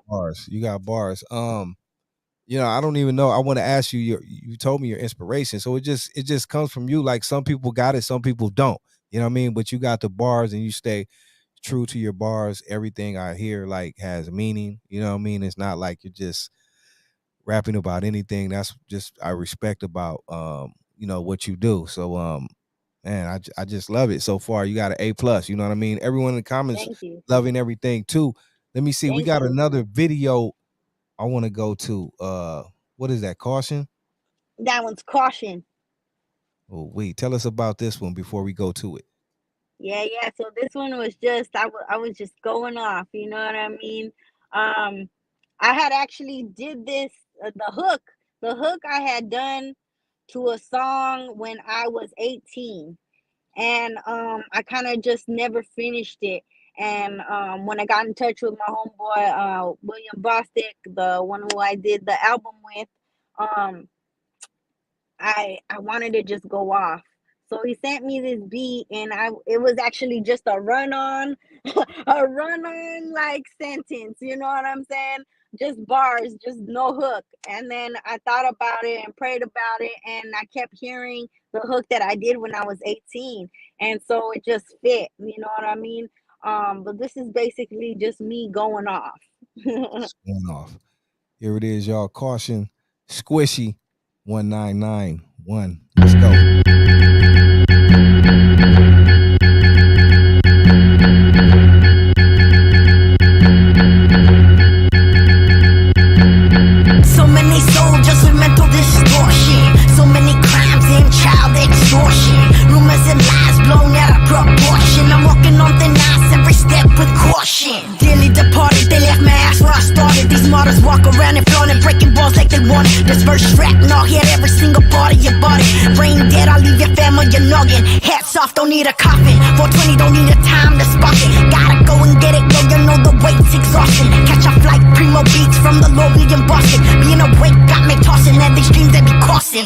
Speaker 1: bars. You got bars. You know, I don't even know. I want to ask you. You told me your inspiration, so it just comes from you. Like some people got it, some people don't. You know what I mean? But you got the bars, and you stay true to your bars. Everything I hear like has meaning. You know what I mean? It's not like you're just rapping about anything. That's just I respect about you know what you do. So man, I just love it so far. You got an A+. You know what I mean? Everyone in the comments
Speaker 3: Thank you.
Speaker 1: loving everything too. Let me see. We
Speaker 3: Thank
Speaker 1: got
Speaker 3: you.
Speaker 1: another video I want to go to. What is that? Caution?
Speaker 3: That one's Caution.
Speaker 1: Oh, wait. Tell us about this one before we go to it.
Speaker 3: Yeah. So this one was just I was just going off. You know what I mean? I had actually did this the hook. The hook I had done to a song when I was 18, and I kind of just never finished it. And when I got in touch with my homeboy William Bostic, the one who I did the album with, I wanted to just go off. So he sent me this beat, and it was actually just a run on like sentence. You know what I'm saying? Just bars, just no hook. And then I thought about it and prayed about it, and I kept hearing the hook that I did when I was 18, and so it just fit. You know what I mean? But this is basically just me going off.
Speaker 1: It's going off. Here it is, y'all. Caution. Squishy 1991. Let's go.
Speaker 2: walk around and flaunt and breaking balls like they want it. Disperse shrapnel, hit every single part of your body. Brain dead, I'll leave your family your noggin. Hats off, don't need a coffin. 420, don't need a time to spark it. Gotta go and get it, yo, you know the weight's exhaustion. Catch a flight, primo beats from the lobby in Boston. Being awake got me tossing, and these dreams they be crossing.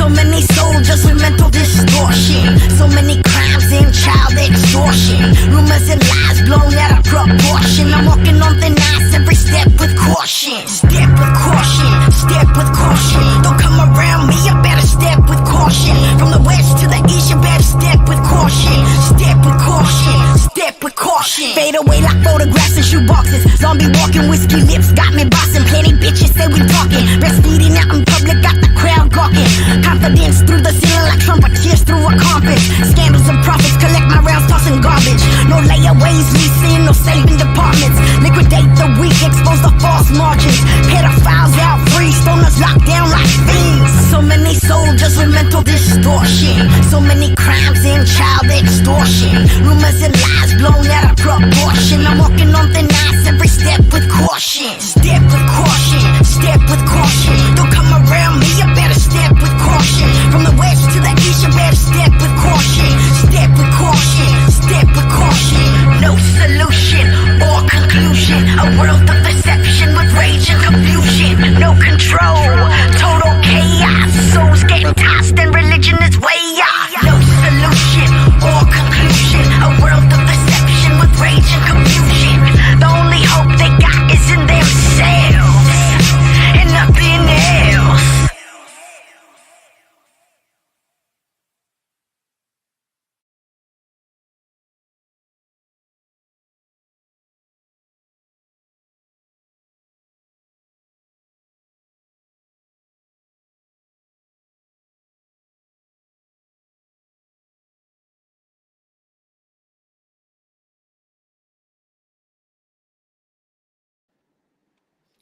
Speaker 2: So many soldiers with mental distortion. So many crimes and child extortion. Rumors and lies blown out of proportion. I'm walking on thin ice, every step with caution. Step with caution, step with caution. Don't come around me, you better step with caution. From the west to the east, you better step with caution. Step with caution, step with caution. Fade away like photographs and shoeboxes. Zombie walking, whiskey lips got me bossing. Plenty bitches say we talking. Breastfeeding out in public, got the crowd gawking. Confidence through the ceiling like trumpeters through a compass. Scandals and profits, collect my rounds, tossing garbage. No layaways, leasing, no saving departments. Liquidate the weak, expose the false margins. Pedophiles out free, stoners locked down like fiends. So many soldiers with mental distortion. So many crimes and child extortion. Rumors and lies blown out of proportion. I'm walking on thin ice, every step with caution. Step with caution, step with caution. Don't come around me, you better step with caution. From the west to the east, you better step with caution. Step with caution, step with caution. No solution or conclusion. A world of deception with rage and confusion. No control, total chaos. Souls getting tossed and religion is way off. No solution or conclusion. A world of deception with rage and confusion. The only hope they got is in themselves and nothing else.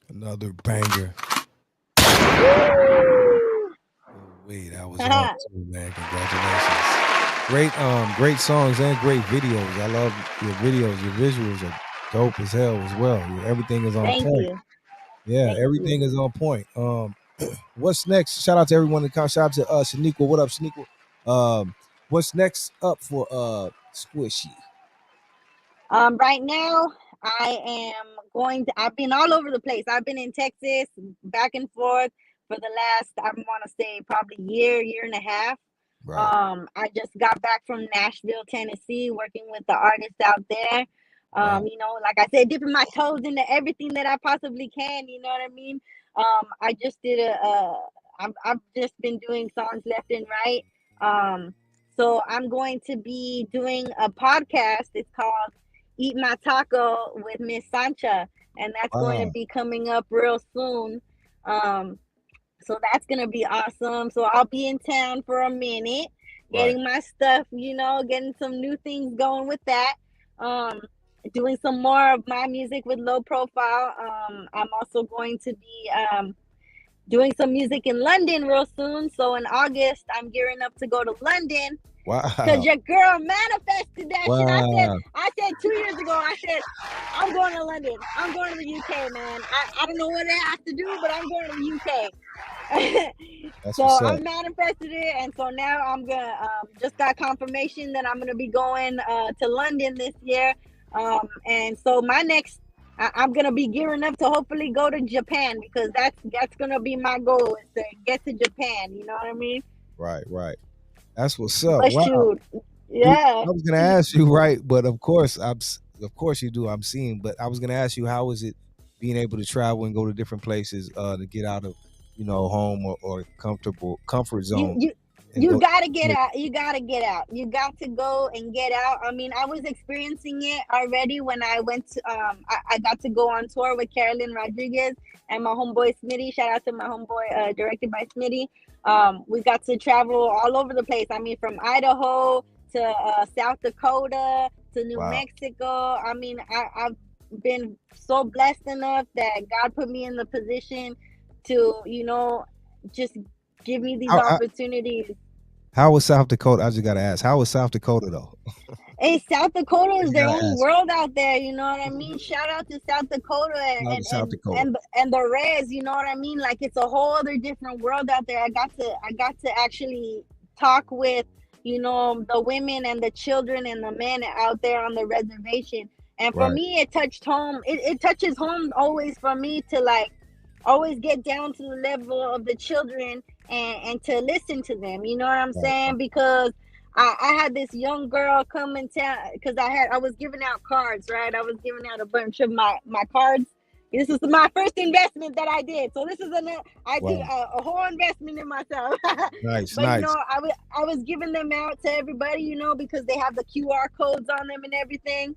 Speaker 1: Another banger. Oh, wait, that was hard too, man. Congratulations. Great songs and great videos. I love your videos. Your visuals are dope as hell as well. Everything is on
Speaker 3: Thank
Speaker 1: point.
Speaker 3: you.
Speaker 1: Yeah,
Speaker 3: Thank
Speaker 1: everything
Speaker 3: you.
Speaker 1: is on point. What's next? Shout out to everyone in the comments. Shout out to Shaniqua. What up, Shaniqua? What's next up for Squishy?
Speaker 3: Right now, I am I've been all over the place. I've been in Texas, back and forth for the last, I want to say, probably year and a half.
Speaker 1: Right.
Speaker 3: I just got back from Nashville, Tennessee, working with the artists out there.
Speaker 1: Wow.
Speaker 3: You know, like I said, dipping my toes into everything that I possibly can. You know what I mean? I just did I've just been doing songs left and right. So I'm going to be doing a podcast. It's called Eat My Taco with Miss Sancha, and that's going to
Speaker 1: Wow.
Speaker 3: be coming up real soon. So that's gonna be awesome. So I'll be in town for a minute,
Speaker 1: Right.
Speaker 3: getting my stuff, you know, getting some new things going with that. Doing some more of my music with low profile. I'm also going to be doing some music in London real soon. So in August, I'm gearing up to go to London.
Speaker 1: Wow.
Speaker 3: Because your girl manifested that shit.
Speaker 1: Wow.
Speaker 3: I said 2 years ago, I said, I'm going to London. I'm going to the UK, man. I don't know what it has to do, but I'm going to the UK.
Speaker 1: That's
Speaker 3: So
Speaker 1: what's up.
Speaker 3: I manifested it, and so now I'm gonna just got confirmation that I'm gonna be going to London this year. And so my next, I'm gonna be gearing up to hopefully go to Japan, because that's gonna be my goal, is to get to Japan. You know what I mean?
Speaker 1: Right. Right. That's what's up.
Speaker 3: But
Speaker 1: Wow.
Speaker 3: shoot,
Speaker 1: You-
Speaker 3: yeah.
Speaker 1: I was gonna ask you, right? But of course, of course you do. I'm seeing, but I was gonna ask you, how is it being able to travel and go to different places to get out of, home or comfort zone?
Speaker 3: You gotta get out. You gotta get out. You got to go and get out. I mean, I was experiencing it already when I went to I got to go on tour with Carolyn Rodriguez and my homeboy Smitty. Shout out to my homeboy, directed by Smitty. We got to travel all over the place. I mean, from Idaho to South Dakota to New
Speaker 1: Wow.
Speaker 3: Mexico. I mean, I've been so blessed enough that God put me in the position to, just give me these
Speaker 1: I-
Speaker 3: opportunities.
Speaker 1: How was South Dakota? I just gotta ask, how was South Dakota though?
Speaker 3: Hey, South Dakota is
Speaker 1: You
Speaker 3: their
Speaker 1: gotta
Speaker 3: own
Speaker 1: ask.
Speaker 3: world out there. You know what I mean? Shout out to South Dakota
Speaker 1: Shout out to South Dakota.
Speaker 3: and the Reds. You know what I mean? Like it's a whole other different world out there. I got to actually talk with the women and the children and the men out there on the reservation. And for
Speaker 1: Right.
Speaker 3: me, it touched home. It touches home always for me to like always get down to the level of the children and to listen to them. You know what I'm
Speaker 1: Right.
Speaker 3: saying? Because I had this young girl come in town because I was giving out cards, right? I was giving out a bunch of my cards. This is my first investment that I did, so this is I did
Speaker 1: Wow.
Speaker 3: a whole investment in myself.
Speaker 1: Nice,
Speaker 3: But
Speaker 1: nice.
Speaker 3: I was giving them out to everybody, because they have the QR codes on them and everything.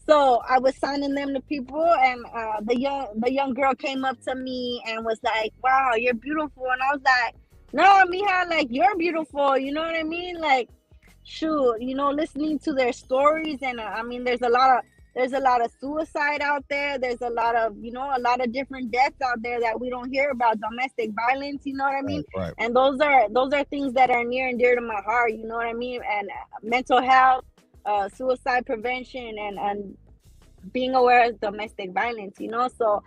Speaker 3: So I was signing them to people, and the young girl came up to me and was like, "Wow, you're beautiful," and I was like, no, mija, like you're beautiful. You know what I mean? Like, shoot, listening to their stories, and I mean, there's a lot of suicide out there. There's a lot of different deaths out there that we don't hear about. Domestic violence. You know what I mean?
Speaker 1: Right.
Speaker 3: And those are things that are near and dear to my heart. You know what I mean? And mental health, suicide prevention, and being aware of domestic violence. So.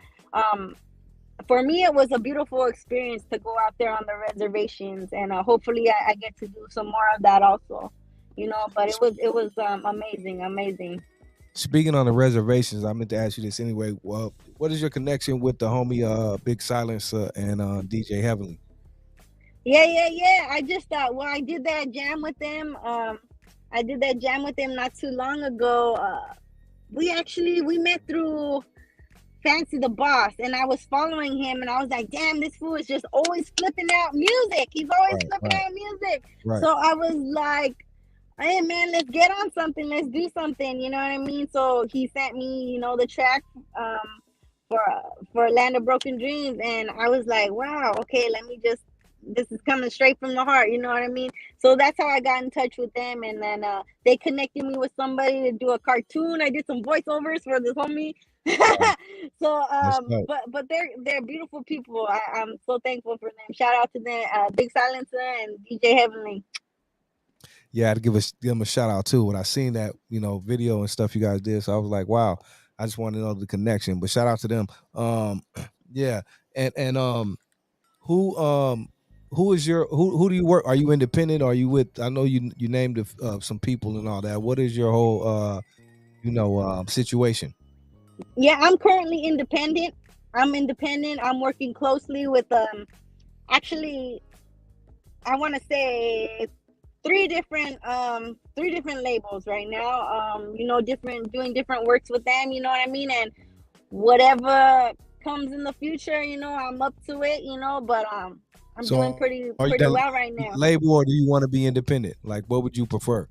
Speaker 3: For me, it was a beautiful experience to go out there on the reservations, and hopefully, I get to do some more of that also. But it was amazing.
Speaker 1: Speaking on the reservations, I meant to ask you this anyway. Well, what is your connection with the homie Big Silencer and DJ Heavenly?
Speaker 3: Yeah. I just thought, well, I did that jam with them. I did that jam with them not too long ago. We met through Fancy the Boss, and I was following him, and I was like, damn, this fool is just always flipping out music. He's always flipping out music.
Speaker 1: Right.
Speaker 3: So I was like, hey man, let's get on something, let's do something, you know what I mean? So he sent me, the track for Land of Broken Dreams, and I was like, wow, okay, this is coming straight from the heart, you know what I mean? So that's how I got in touch with them, and then they connected me with somebody to do a cartoon. I did some voiceovers for this homie. So but they're beautiful people. I'm so thankful for them. Shout out to them, Big Silencer and DJ Heavenly.
Speaker 1: Yeah, I had to give them a shout out too. When I seen that, video and stuff you guys did, so I was like, wow, I just wanted to know the connection. But shout out to them. Yeah, and who is your who do you work? Are you independent? Are you with? I know you named some people and all that. What is your whole situation?
Speaker 3: Yeah, I'm currently independent. I'm independent. I'm working closely with actually, I want to say three different labels right now. Doing different works with them, you know what I mean? And whatever comes in the future, I'm up to it, but I'm doing pretty well right now.
Speaker 1: Label, or do you want to be independent? Like, what would you prefer?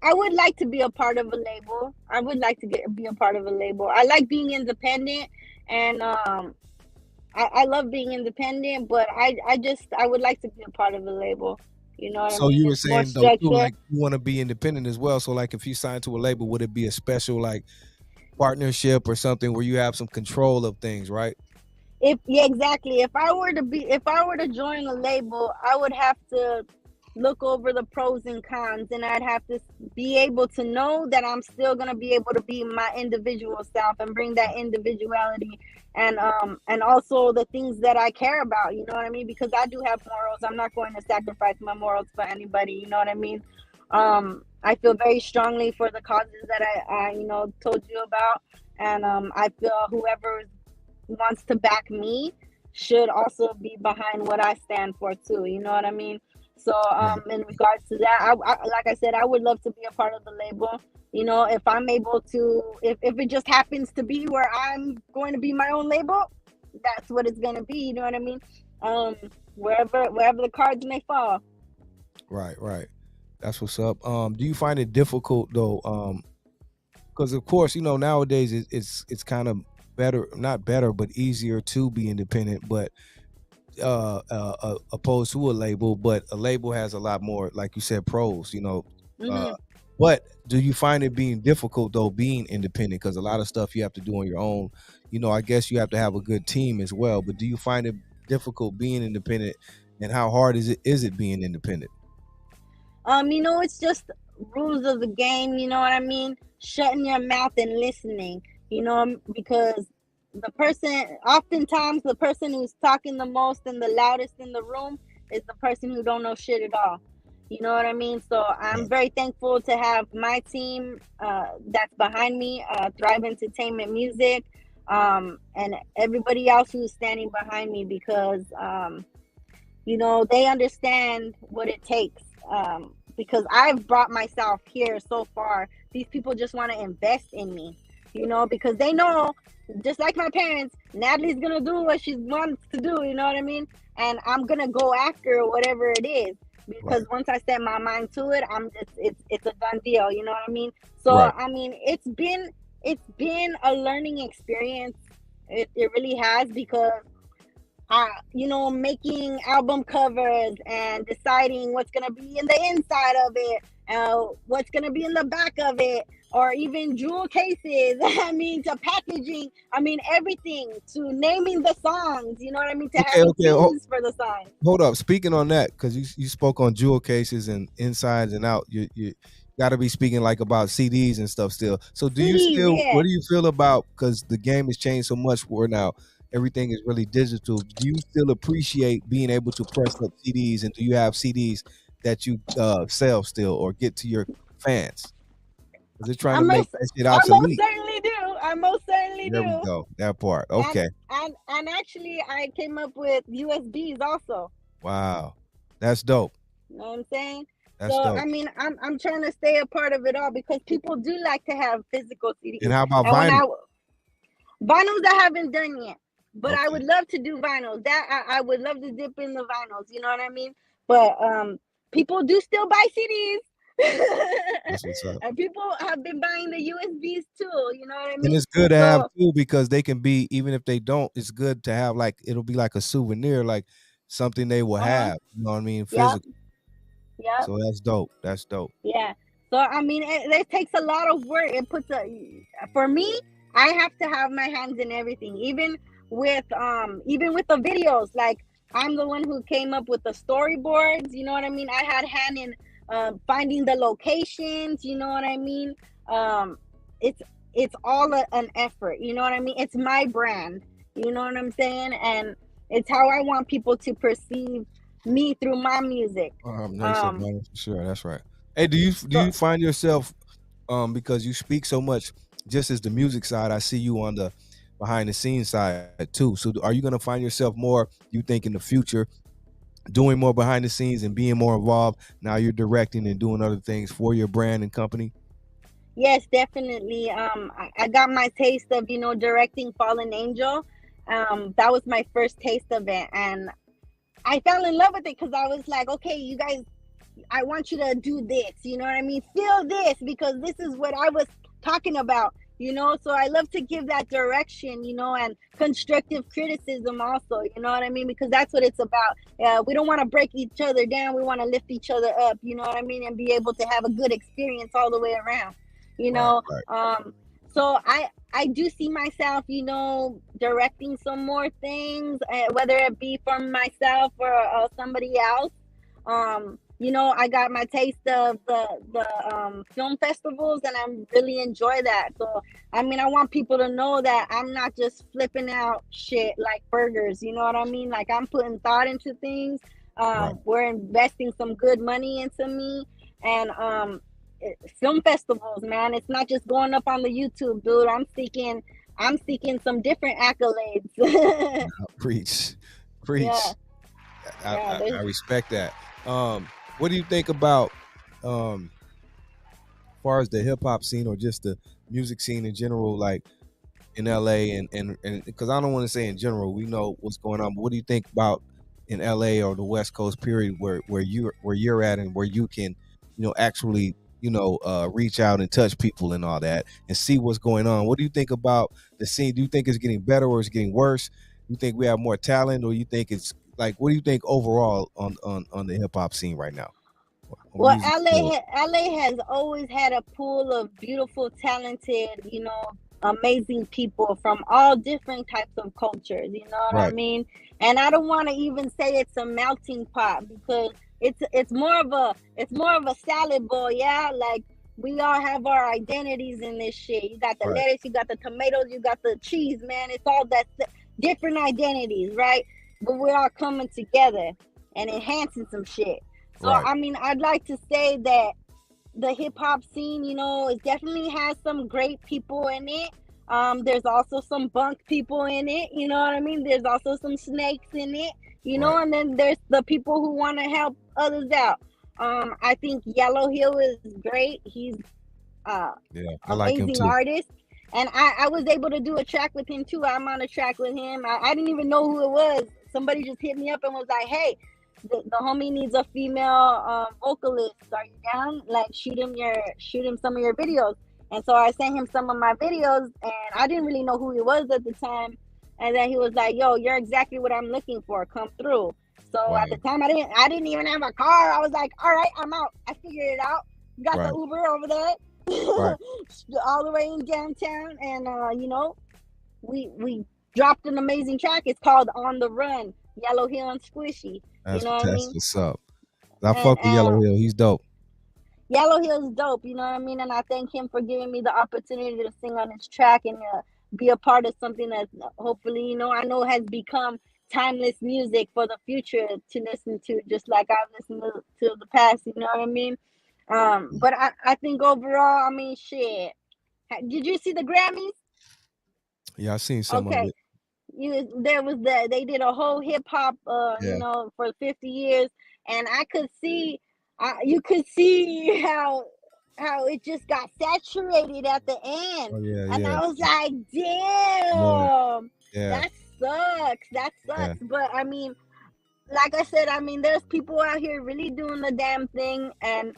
Speaker 3: I would like to be a part of a label. I would like to be a part of a label. I like being independent, and I love being independent, but I would like to be a part of a label. You know what I mean?
Speaker 1: So you were
Speaker 3: It's more
Speaker 1: saying though, too, like
Speaker 3: structured.
Speaker 1: you want to be independent as well. So like if you sign to a label, would it be a special like partnership or something where you have some control of things, right?
Speaker 3: Yeah, exactly. If I were to join a label, I would have to look over the pros and cons, and I'd have to be able to know that I'm still gonna be able to be my individual self and bring that individuality, and also the things that I care about. You know what I mean? Because I do have morals. I'm not going to sacrifice my morals for anybody. You know what I mean? I feel very strongly for the causes that I told you about, and I feel whoever wants to back me should also be behind what I stand for too. You know what I mean? So in regards to that, I like I said, I would love to be a part of the label. If I'm able to, if it just happens to be where I'm going to be my own label, that's what it's going to be. You know what I mean? Wherever the cards may fall.
Speaker 1: Right. That's what's up. Do you find it difficult though? Because of course, nowadays it's kind of better, not better, but easier to be independent, but opposed to a label. But a label has a lot more, like you said, pros. But do you find it being difficult though, being independent? Because a lot of stuff you have to do on your own. I guess you have to have a good team as well. But do you find it difficult being independent, and how hard is it being independent?
Speaker 3: It's just rules of the game, you know what I mean? Shutting your mouth and listening, because oftentimes the person who's talking the most and the loudest in the room is the person who don't know shit at all. You know what I mean? So I'm very thankful to have my team that's behind me, Thrive Entertainment Music, and everybody else who's standing behind me because, they understand what it takes. Because I've brought myself here so far. These people just want to invest in me, because they know, just like my parents, Natalie's going to do what she wants to do, you know what I mean? And I'm going to go after whatever it is. Because once I set my mind to it, it's a done deal, you know what I mean? So I mean, it's been a learning experience. It really has, because making album covers and deciding what's gonna be in the inside of it, what's gonna be in the back of it, or even jewel cases. I mean, to packaging. I mean, everything, to naming the songs. You know what I mean? To having themes for the songs.
Speaker 1: Hold up. Speaking on that, because you spoke on jewel cases and insides and out. You got to be speaking like about CDs and stuff still. So do you still? What do you feel about? Because the game has changed so much for now. Everything is really digital. Do you still appreciate being able to press up CDs? And do you have CDs that you sell still or get to your fans? Is it trying to make that shit obsolete?
Speaker 3: I most certainly do.
Speaker 1: There we go. That part. Okay.
Speaker 3: And actually, I came up with USBs also.
Speaker 1: Wow, that's dope.
Speaker 3: You know what I'm saying?
Speaker 1: That's dope.
Speaker 3: I mean, I'm trying to stay a part of it all because people do like to have physical CDs.
Speaker 1: And how about vinyl?
Speaker 3: Vinyls I haven't done yet. But I would love to do vinyls. I would love to dip in the vinyls. You know what I mean? But people do still buy CDs.
Speaker 1: That's what's up.
Speaker 3: And people have been buying the USBs too. You know what I mean?
Speaker 1: And it's good to have too, because they can be, even if they don't, it's good to have, like, it'll be like a souvenir, like something they will have. You know what I mean? Physical.
Speaker 3: Yeah.
Speaker 1: So that's dope. That's dope.
Speaker 3: Yeah. So I mean, it takes a lot of work. It puts for me, I have to have my hands in everything, even with the videos. Like, I'm the one who came up with the storyboards, you know what I mean? I had hand in finding the locations, you know what I mean? It's all an effort, you know what I mean? It's my brand, you know what I'm saying? And it's how I want people to perceive me through my music.
Speaker 1: For sure, that's right. Hey, do you find yourself, because you speak so much, just as the music side, I see you on the behind the scenes side too. So are you going to find yourself more, you think, in the future doing more behind the scenes and being more involved? Now you're directing and doing other things for your brand and company.
Speaker 3: Yes, definitely. I got my taste of, directing Fallen Angel. That was my first taste of it. And I fell in love with it because I was like, okay, you guys, I want you to do this. You know what I mean? Feel this, because this is what I was talking about. So I love to give that direction, and constructive criticism also, you know what I mean? Because that's what it's about. We don't want to break each other down. We want to lift each other up, you know what I mean? And be able to have a good experience all the way around, Right. So I do see myself, directing some more things, whether it be for myself or somebody else. I got my taste of the film festivals, and I really enjoy that. So, I mean, I want people to know that I'm not just flipping out shit like burgers. You know what I mean? Like, I'm putting thought into things. We're investing some good money into me. And film festivals, man, it's not just going up on the YouTube, dude. I'm seeking some different accolades.
Speaker 1: Preach.
Speaker 3: Yeah.
Speaker 1: I respect that. What do you think about, as far as the hip hop scene or just the music scene in general, like in LA, and because I don't want to say in general, we know what's going on, but what do you think about in LA or the West Coast period where you're at, and where you can, actually, reach out and touch people and all that and see what's going on? What do you think about the scene? Do you think it's getting better or it's getting worse? You think we have more talent, or you think it's like, what do you think overall on the hip hop scene right now?
Speaker 3: Well, LA has always had a pool of beautiful, talented, amazing people from all different types of cultures. You know what I mean? And I don't want to even say it's a melting pot, because it's more of a salad bowl, yeah. Like we all have our identities in this shit. You got the
Speaker 1: Right.
Speaker 3: lettuce, you got the tomatoes, you got the cheese, man. It's all that different identities, right? But we're all coming together and enhancing some shit. So
Speaker 1: Right.
Speaker 3: I mean, I'd like to say that the hip hop scene, it definitely has some great people in it. There's also some bunk people in it, you know what I mean? There's also some snakes in it,
Speaker 1: Right.
Speaker 3: and then there's the people who want to help others out. I think Yellow Hill is great. He's
Speaker 1: Yeah, I like him
Speaker 3: amazing
Speaker 1: too.
Speaker 3: artist. And I was able to do a track with him too. I'm on a track with him. I didn't even know who it was. Somebody just hit me up and was like, hey, the homie needs a female vocalist. Are you down? Like shoot him some of your videos. And so I sent him some of my videos and I didn't really know who he was at the time. And then he was like, yo, you're exactly what I'm looking for. Come through. So at the time I didn't even have a car. I was like, all right, I'm out. I figured it out. Got
Speaker 1: Right.
Speaker 3: the Uber over there.
Speaker 1: Right.
Speaker 3: All the way in downtown, and we dropped an amazing track. It's called On the Run, Yellow Hill and Squishy.
Speaker 1: That's
Speaker 3: You know what I mean?
Speaker 1: what's up. I
Speaker 3: And
Speaker 1: fuck with Yellow Hill. He's dope.
Speaker 3: Yellow Hill's dope, you know what I mean? And I thank him for giving me the opportunity to sing on his track and be a part of something that hopefully, I know has become timeless music for the future to listen to, just like I've listened to the past, you know what I mean? But I think overall, I mean, shit. Did you see the Grammys?
Speaker 1: Yeah, I seen some of
Speaker 3: Okay.
Speaker 1: it.
Speaker 3: They did a whole hip hop,
Speaker 1: Yeah.
Speaker 3: for 50 years, and you could see how it just got saturated at the end,
Speaker 1: Oh yeah,
Speaker 3: and
Speaker 1: yeah.
Speaker 3: I was like,
Speaker 1: Right.
Speaker 3: damn,
Speaker 1: Yeah.
Speaker 3: that sucks. That
Speaker 1: Yeah.
Speaker 3: sucks. But I mean, like I said, I mean, there's people out here really doing the damn thing, and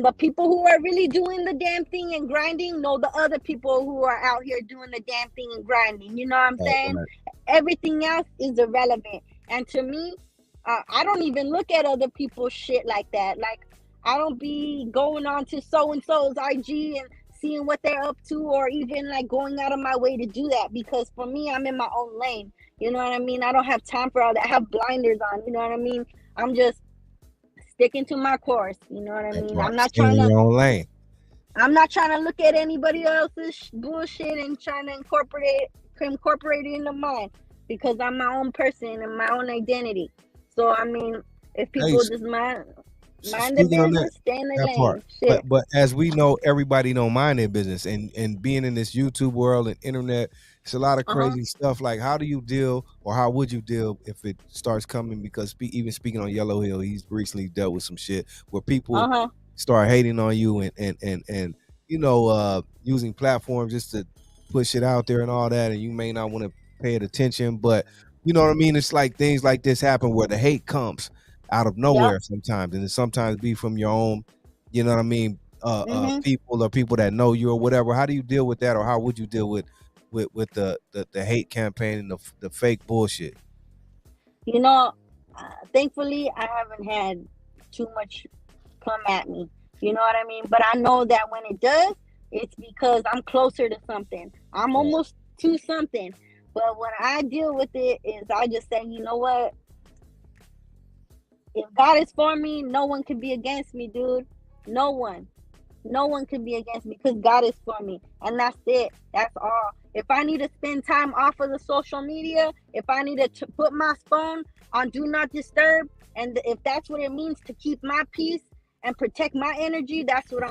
Speaker 3: the people who are really doing the damn thing and grinding know the other people who are out here doing the damn thing and grinding. You know what I'm
Speaker 1: Right,
Speaker 3: saying?
Speaker 1: right.
Speaker 3: Everything else is irrelevant. And to me, I don't even look at other people's shit like that. Like, I don't be going on to so and so's IG and seeing what they're up to, or even like going out of my way to do that, because for me, I'm in my own lane. You know what I mean? I don't have time for all that. I have blinders on. You know what I mean? I'm just sticking to my course. You know what I mean?
Speaker 1: Right.
Speaker 3: I'm not
Speaker 1: Stay in
Speaker 3: trying to.
Speaker 1: your own lane.
Speaker 3: I'm not trying to look at anybody else's bullshit and trying to incorporate it into mine, because I'm my own person and my own identity. So I mean, if
Speaker 1: Hey,
Speaker 3: people just mind their
Speaker 1: speaking on that,
Speaker 3: business, stay in their
Speaker 1: that
Speaker 3: lane.
Speaker 1: part.
Speaker 3: Shit.
Speaker 1: But as we know, everybody don't mind their business, and being in this YouTube world and internet, it's a lot of crazy stuff. Like, how do you deal, or how would you deal if it starts coming? Because even speaking on Yellow Hill, he's recently dealt with some shit where people start hating on you and using platforms just to push it out there and all that, and you may not want to pay it attention, but you know what I mean? It's like things like this happen where the hate comes out of nowhere sometimes, and it sometimes be from your own, you know what I mean, people or people that know you or whatever. How do you deal with that, or how would you deal with the hate campaign and the fake bullshit?
Speaker 3: Thankfully, I haven't had too much come at me. You know what I mean? But I know that when it does, it's because I'm closer to something. I'm almost to something. But when I deal with it, is I just say, you know what? If God is for me, no one can be against me, dude. No one can be against me, because God is for me, and that's it. That's all. If I need to spend time off of the social media, if I need to put my phone on do not disturb, and if that's what it means to keep my peace and protect my energy, that's what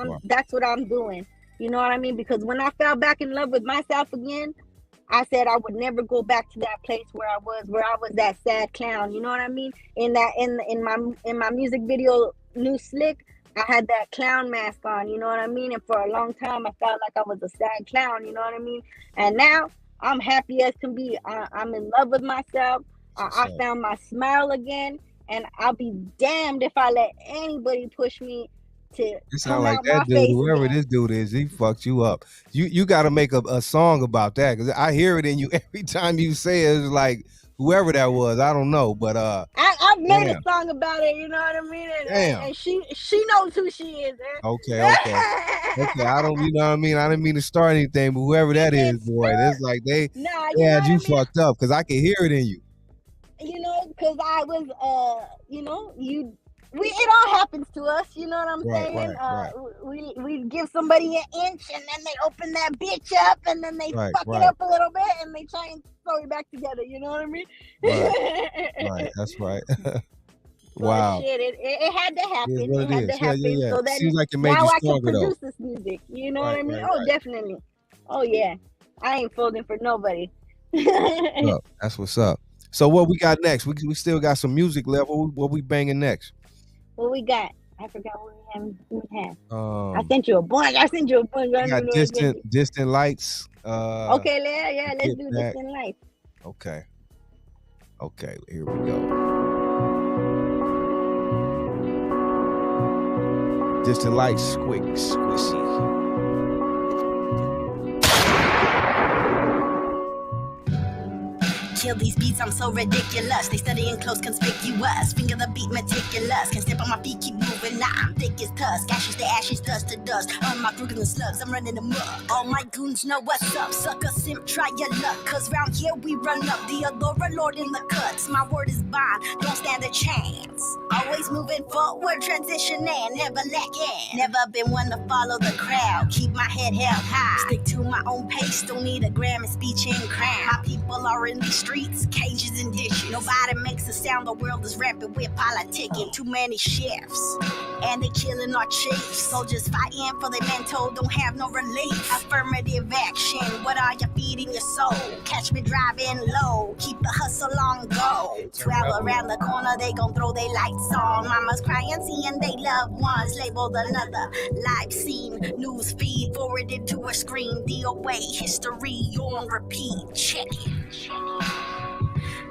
Speaker 3: I'm doing. You know what I mean? Because when I fell back in love with myself again, I said I would never go back to that place where I was that sad clown. You know what I mean? In my music video, New Slick, I had that clown mask on. You know what I mean? And for a long time, I felt like I was a sad clown. You know what I mean? And now I'm happy as can be. I'm in love with myself. I found my smile again, and I'll be damned if I let anybody push me to
Speaker 1: It sound
Speaker 3: come
Speaker 1: like
Speaker 3: out
Speaker 1: that
Speaker 3: my
Speaker 1: dude,
Speaker 3: face
Speaker 1: whoever
Speaker 3: again.
Speaker 1: this dude is, he fucked you up. You got to make a song about that, because I hear it in you every time you say it. It's like whoever that was, I don't know, but
Speaker 3: I've made
Speaker 1: damn.
Speaker 3: a song about it, you know what I mean?
Speaker 1: Damn.
Speaker 3: And she knows who she is.
Speaker 1: Okay. I don't, you know what I mean? I didn't mean to start anything, but whoever that is, boy, it's like they
Speaker 3: Nah, you know
Speaker 1: had
Speaker 3: what
Speaker 1: you
Speaker 3: I mean?
Speaker 1: fucked up, because I can hear it in you.
Speaker 3: Because I was, it all happens to us. You know what I'm
Speaker 1: Right,
Speaker 3: saying?
Speaker 1: right.
Speaker 3: We give somebody an inch, and then they open that bitch up, and then they
Speaker 1: Right,
Speaker 3: fuck
Speaker 1: right.
Speaker 3: it up a little bit, and they try and sew it back together. You know what I mean?
Speaker 1: Right. That's right. Wow.
Speaker 3: But shit, it had to happen.
Speaker 1: It is what
Speaker 3: It
Speaker 1: it
Speaker 3: had to
Speaker 1: is. Yeah,
Speaker 3: happen.
Speaker 1: yeah.
Speaker 3: So then
Speaker 1: Seems like it made
Speaker 3: now
Speaker 1: you
Speaker 3: I can
Speaker 1: stronger, though.
Speaker 3: produce this music. You know what I
Speaker 1: Right,
Speaker 3: mean?
Speaker 1: right,
Speaker 3: Oh,
Speaker 1: right.
Speaker 3: definitely. Oh yeah. I ain't folding for nobody.
Speaker 1: Look, that's what's up. So what we got next? We still got some music left. What we banging next?
Speaker 3: What we got? I forgot what we have. I
Speaker 1: Um,
Speaker 3: sent you a bunch. I
Speaker 1: we
Speaker 3: don't
Speaker 1: got
Speaker 3: even know exactly.
Speaker 1: distant lights.
Speaker 3: Okay, yeah, let's
Speaker 1: Get
Speaker 3: do
Speaker 1: Back.
Speaker 3: this in life.
Speaker 1: Okay, here we go. Distant lights, quick, squishy.
Speaker 2: Kill these beats, I'm so ridiculous. They studying close, conspicuous. Finger the beat, meticulous. Can step on my feet, keep moving. Nah, I'm thick as tusk. Ashes to ashes, dust to dust. On my fruit and slugs, I'm running them up. All my goons know what's up. Sucker, simp, try your luck. Cause round here we run up. The Allura Lord in the cuts. My word is bond, don't stand a chance. Always moving forward, transitioning, never lacking. Never been one to follow the crowd. Keep my head held high. Stick to my own pace, don't need a gram of speech and crown. My people are in these streets, cages and dishes. Nobody makes a sound, the world is rampant with politicking. Too many shifts, and they killing our chiefs. Soldiers fighting for their mental, don't have no relief. Affirmative action, what are you feeding your soul? Catch me driving low, keep the hustle on go. 12 around the corner, they gon' throw their lights on. Mama's crying, seeing they loved ones labeled another live scene. News feed forwarded to a screen. DOA history on repeat. Check it.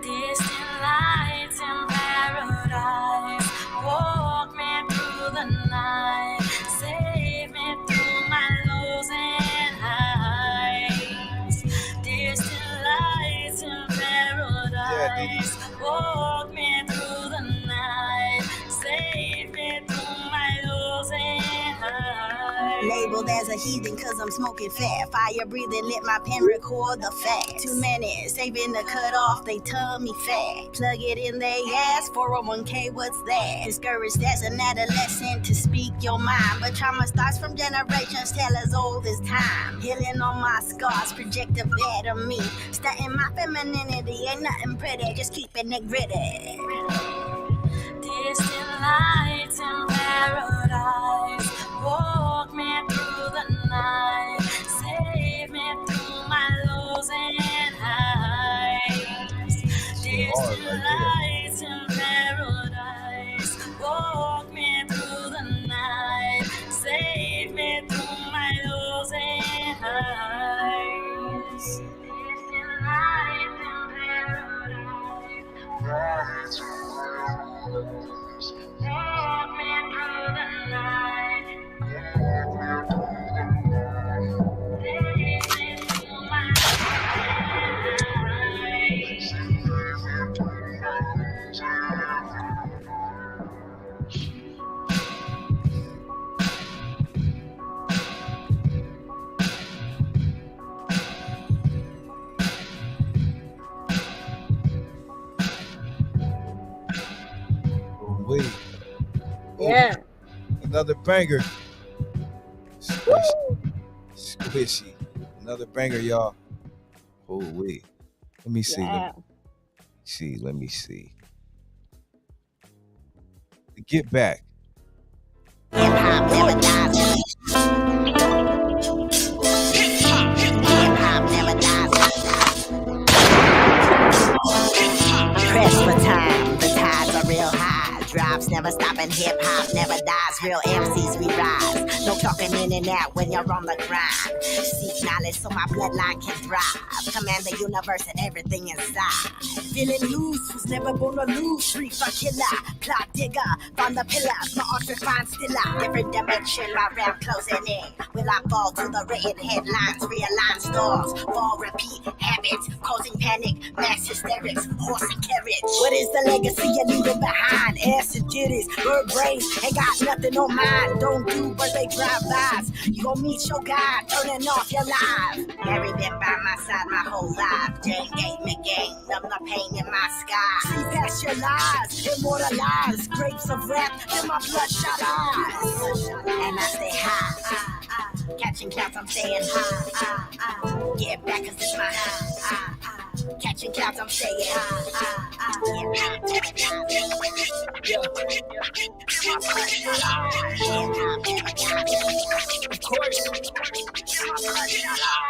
Speaker 6: Distant lights in paradise, walk me through the night, save me through my lows and highs. Distant lights in paradise, walk me through the night, save me through my lows and highs.
Speaker 2: Labeled as a heathen cause I'm smoking fat. Fire breathing, let my pen record the facts. 2 minutes, saving the cut off, they tummy fat. Plug it in they ass, 401k, what's that? Discouraged as an adolescent to speak your mind. But trauma starts from generations, tell as old as time. Healing on my scars, project a better me. Stunting my femininity, ain't nothing pretty, just keeping it gritty.
Speaker 6: Distant lights in paradise, walk me through the night, save me through my lows and highs. Distant lights in paradise, walk me through the night, save me through my lows and highs. Distant lights in paradise, walk me through the night, save me through my
Speaker 1: Wait,
Speaker 3: Yeah.
Speaker 1: another banger. Squishy. Another banger, y'all. Oh wait. Let me see.
Speaker 3: Yeah.
Speaker 1: Let me see. Get Back.
Speaker 2: Hip hop never dies. Hip hop never dies. Pressed for time, the tides are real high. Drops never stop and hip hop never dies. Real MCs we rise. No talking in and out when you're on the grind. Seek knowledge so my bloodline can thrive. Command the universe and everything inside. Feeling loose, was never gonna lose. Street for killer, plot digger, find the pillars. My arch refined stiller. Different dimension, my round closing in. Will I fall to the written headlines? Realign stars, fall repeat habits, causing panic, mass hysterics, horse and carriage. What is the legacy you're leaving behind? Acid jitties, bird brains, ain't got nothing on mine. Don't do birthday drive-by. eyes. You gon' meet your God, turning off your life. Mary been by my side my whole life. Jane gave me game, numb the pain in my sky. See past your lies, immortalized. Grapes of wrath in my bloodshot eyes. And I stay high, catching clouds, I'm staying high. Get back, cause it's my high. Catching clouds, I'm staying high.
Speaker 8: Of course.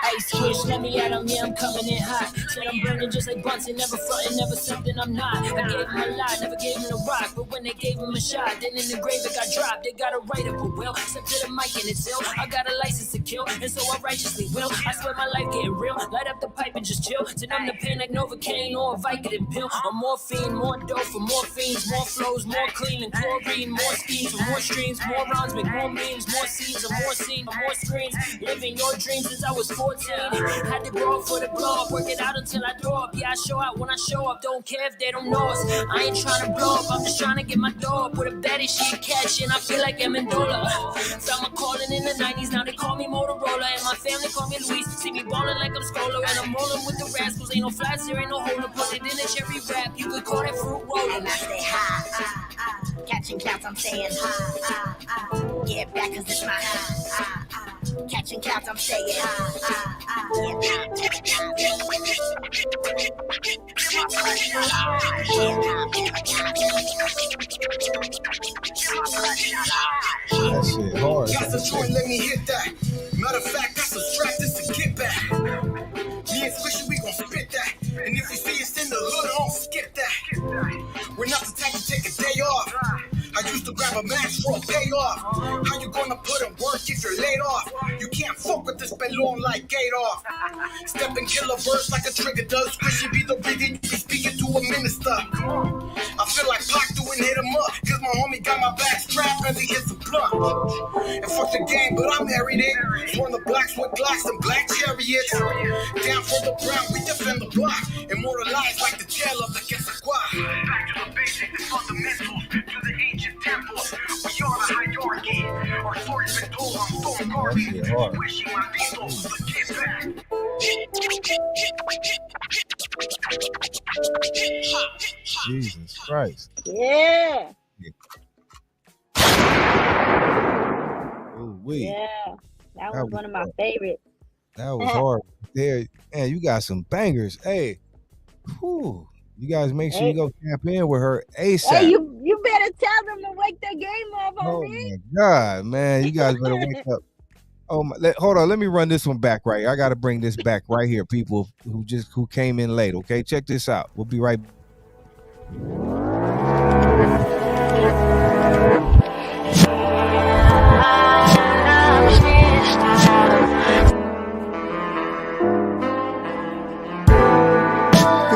Speaker 8: Ice switch, let me at 'em, yeah, I'm coming in hot. Said I'm burning just like Bunsen, never frontin', never something I'm not. I gave him a lie, never gave him a rock, but when they gave him a shot, then in the grave it got dropped. They got a right up a will, step to the mic and it's ill. I got a license to kill, and so I righteously will. I swear my life getting real, light up the pipe and just chill. To numb the pain like Novocaine or a Vicodin pill. Or morphine, more dope for more fiends, more flows, more clean and chlorine, more schemes, more streams, more rounds, make more memes, more scenes, or more scenes, or more screens. Living your dreams since I was 14. Had to grow up for the blow up, work it out until I throw up. Yeah, I show out when I show up, don't care if they don't know us. I ain't trying to blow up, I'm just trying to get my dough up. With a baddie, she a catch, and I feel like Amendola. Found my calling in the 90s, now they call me Motorola. And my family call me Luis, see me ballin' like I'm Scholar. And I'm rolling with the rascals, ain't no flats, there ain't no holder. Put it in a cherry wrap, you could call that fruit roller.
Speaker 2: And I stay high, catching clouds, I'm staying high. Get back, cause it's my high. Catching clouds, I'm staying high.
Speaker 1: That shit hard.
Speaker 9: Got the joint, let me hit that. Matter of fact, got some strap this to get back. Me and Squishy, we gon' spit that. And if you see us in the hood, don't skip that. We're not the type to take a day off. I used to grab a match for a payoff. How you gonna put in work if you're laid off? You can't fuck with this balloon like Gator. Step and kill a verse like a trigger does. Squishy be the reason you be speaking to a minister. I feel like Pac doing hit him up, cause my homie got my back strapped and he hits a blunt. And fuck the game, but I'm married it. Sworn the blacks with Glocks and black chariots. Down for the brown, we defend the block. Immortalized like the jail of the Quetzalcoatl. Back to the basics, the fundamentals, to the ancient temples. We are the hierarchy. Our story's been told on stone carving. Wishing my people to get back.
Speaker 1: Jesus Christ.
Speaker 3: Yeah.
Speaker 1: Ooh, wee.
Speaker 3: Yeah. That was one of my favorites.
Speaker 1: That was hard. There, man, you got some bangers. Hey, whew. You guys make sure you go camp in with her ASAP.
Speaker 3: Hey, you better tell them to wake their game up on me.
Speaker 1: My God, man, you guys better wake up. Oh my! Hold on, let me run this one back right here. I got to bring this back right here, people who came in late. Okay, check this out. We'll be right back.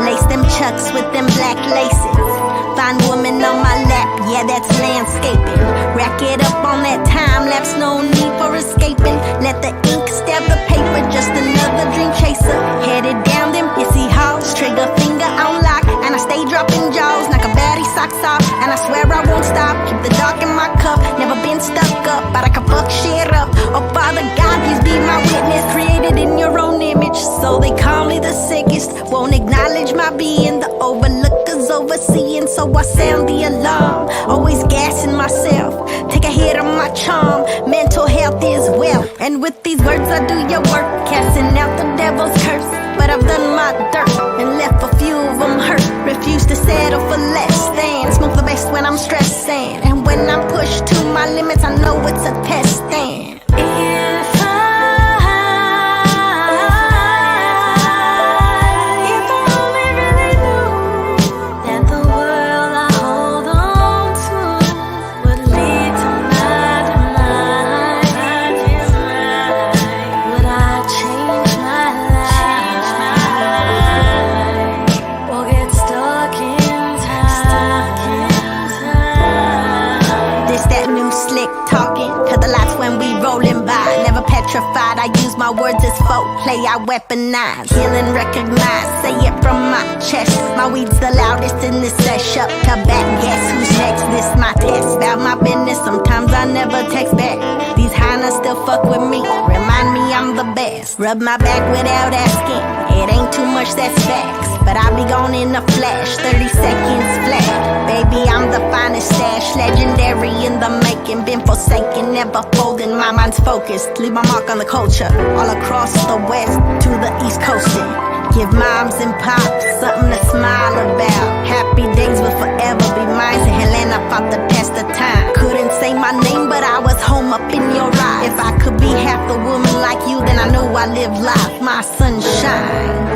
Speaker 2: Lace them chucks with them black laces. Fine woman on my lap, yeah, that's landscaping. Rack it up on that time lapse, no need for escaping. Let the ink stab the paper, just another dream chaser. Headed down them hissy halls, trigger finger on lock, and I stay dropping jaws, knock a baddie socks off, and I swear I won't stop. Keep the dark in my cup, never been stuck up, but I can fuck shit up. Oh Father God, please be my witness. Created in your own image, so they call me the sickest. Won't acknowledge my being, the overlookers overseeing, so I sound the alarm. Always gassing myself, take a hit on my charm. Mental health is wealth, and with these words I do your work, casting out the devil's curse. But I've done my dirt and left a few of them hurt. Refuse to settle for less than. Smoke the best when I'm stressing, and when I'm pushed to my limits, I know it's a test. Then when we roll petrified. I use my words as foreplay, I weaponize. Healing recognized, say it from my chest. My weed's the loudest in this sesh. Up to back, guess who's next? This my test. About my business, sometimes I never text back. These hyenas still fuck with me, remind me I'm the best. Rub my back without asking, it ain't too much, that's facts. But I'll be gone in a flash, 30 seconds flat. Baby, I'm the finest stash, legendary in the making. Been forsaken, never folding, my mind's focused. Leave my mark on the culture, all across the west to the east coasting. Give moms and pops something to smile about. Happy days will forever be mine. Say Helena fought the test of time. Couldn't say my name, but I was home up in your eyes. If I could be half a woman like you, then I know I live life, my sunshine.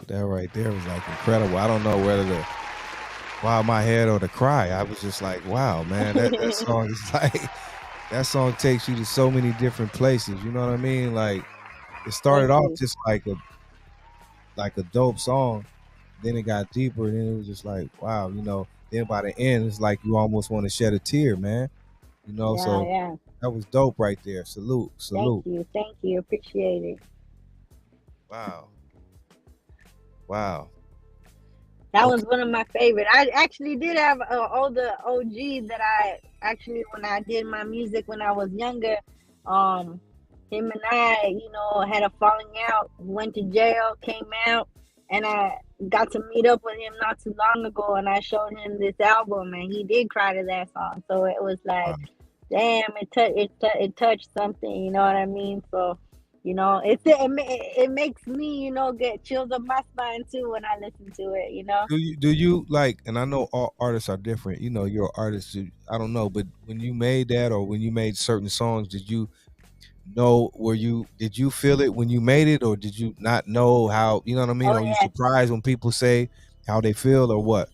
Speaker 1: That right there was like incredible. I don't know whether to bow my head or to cry. I was just like, wow, man, that song is like, that song takes you to so many different places. You know what I mean? Like, it started off just like a dope song. Then it got deeper, and then it was just like, wow, you know. Then by the end, it's like you almost want to shed a tear, man. You know, so that was dope right there. Salute.
Speaker 3: Thank you, appreciate it.
Speaker 1: Wow.
Speaker 3: That was one of my favorite. I actually did have an older OG that I actually, when I did my music when I was younger, him and I, you know, had a falling out, went to jail, came out, and I got to meet up with him not too long ago, and I showed him this album, and he did cry to that song. So it was like, damn, it touched something, you know what I mean? So, you know, it makes me, you know, get chills up my spine too when I listen to it, you know.
Speaker 1: Do you like? And I know all artists are different. You know, you're an artist. I don't know, but when you made that, or when you made certain songs, did you know? Did you feel it when you made it, or did you not know how? You know what I mean?
Speaker 3: Oh,
Speaker 1: Are you surprised when people say how they feel, or what?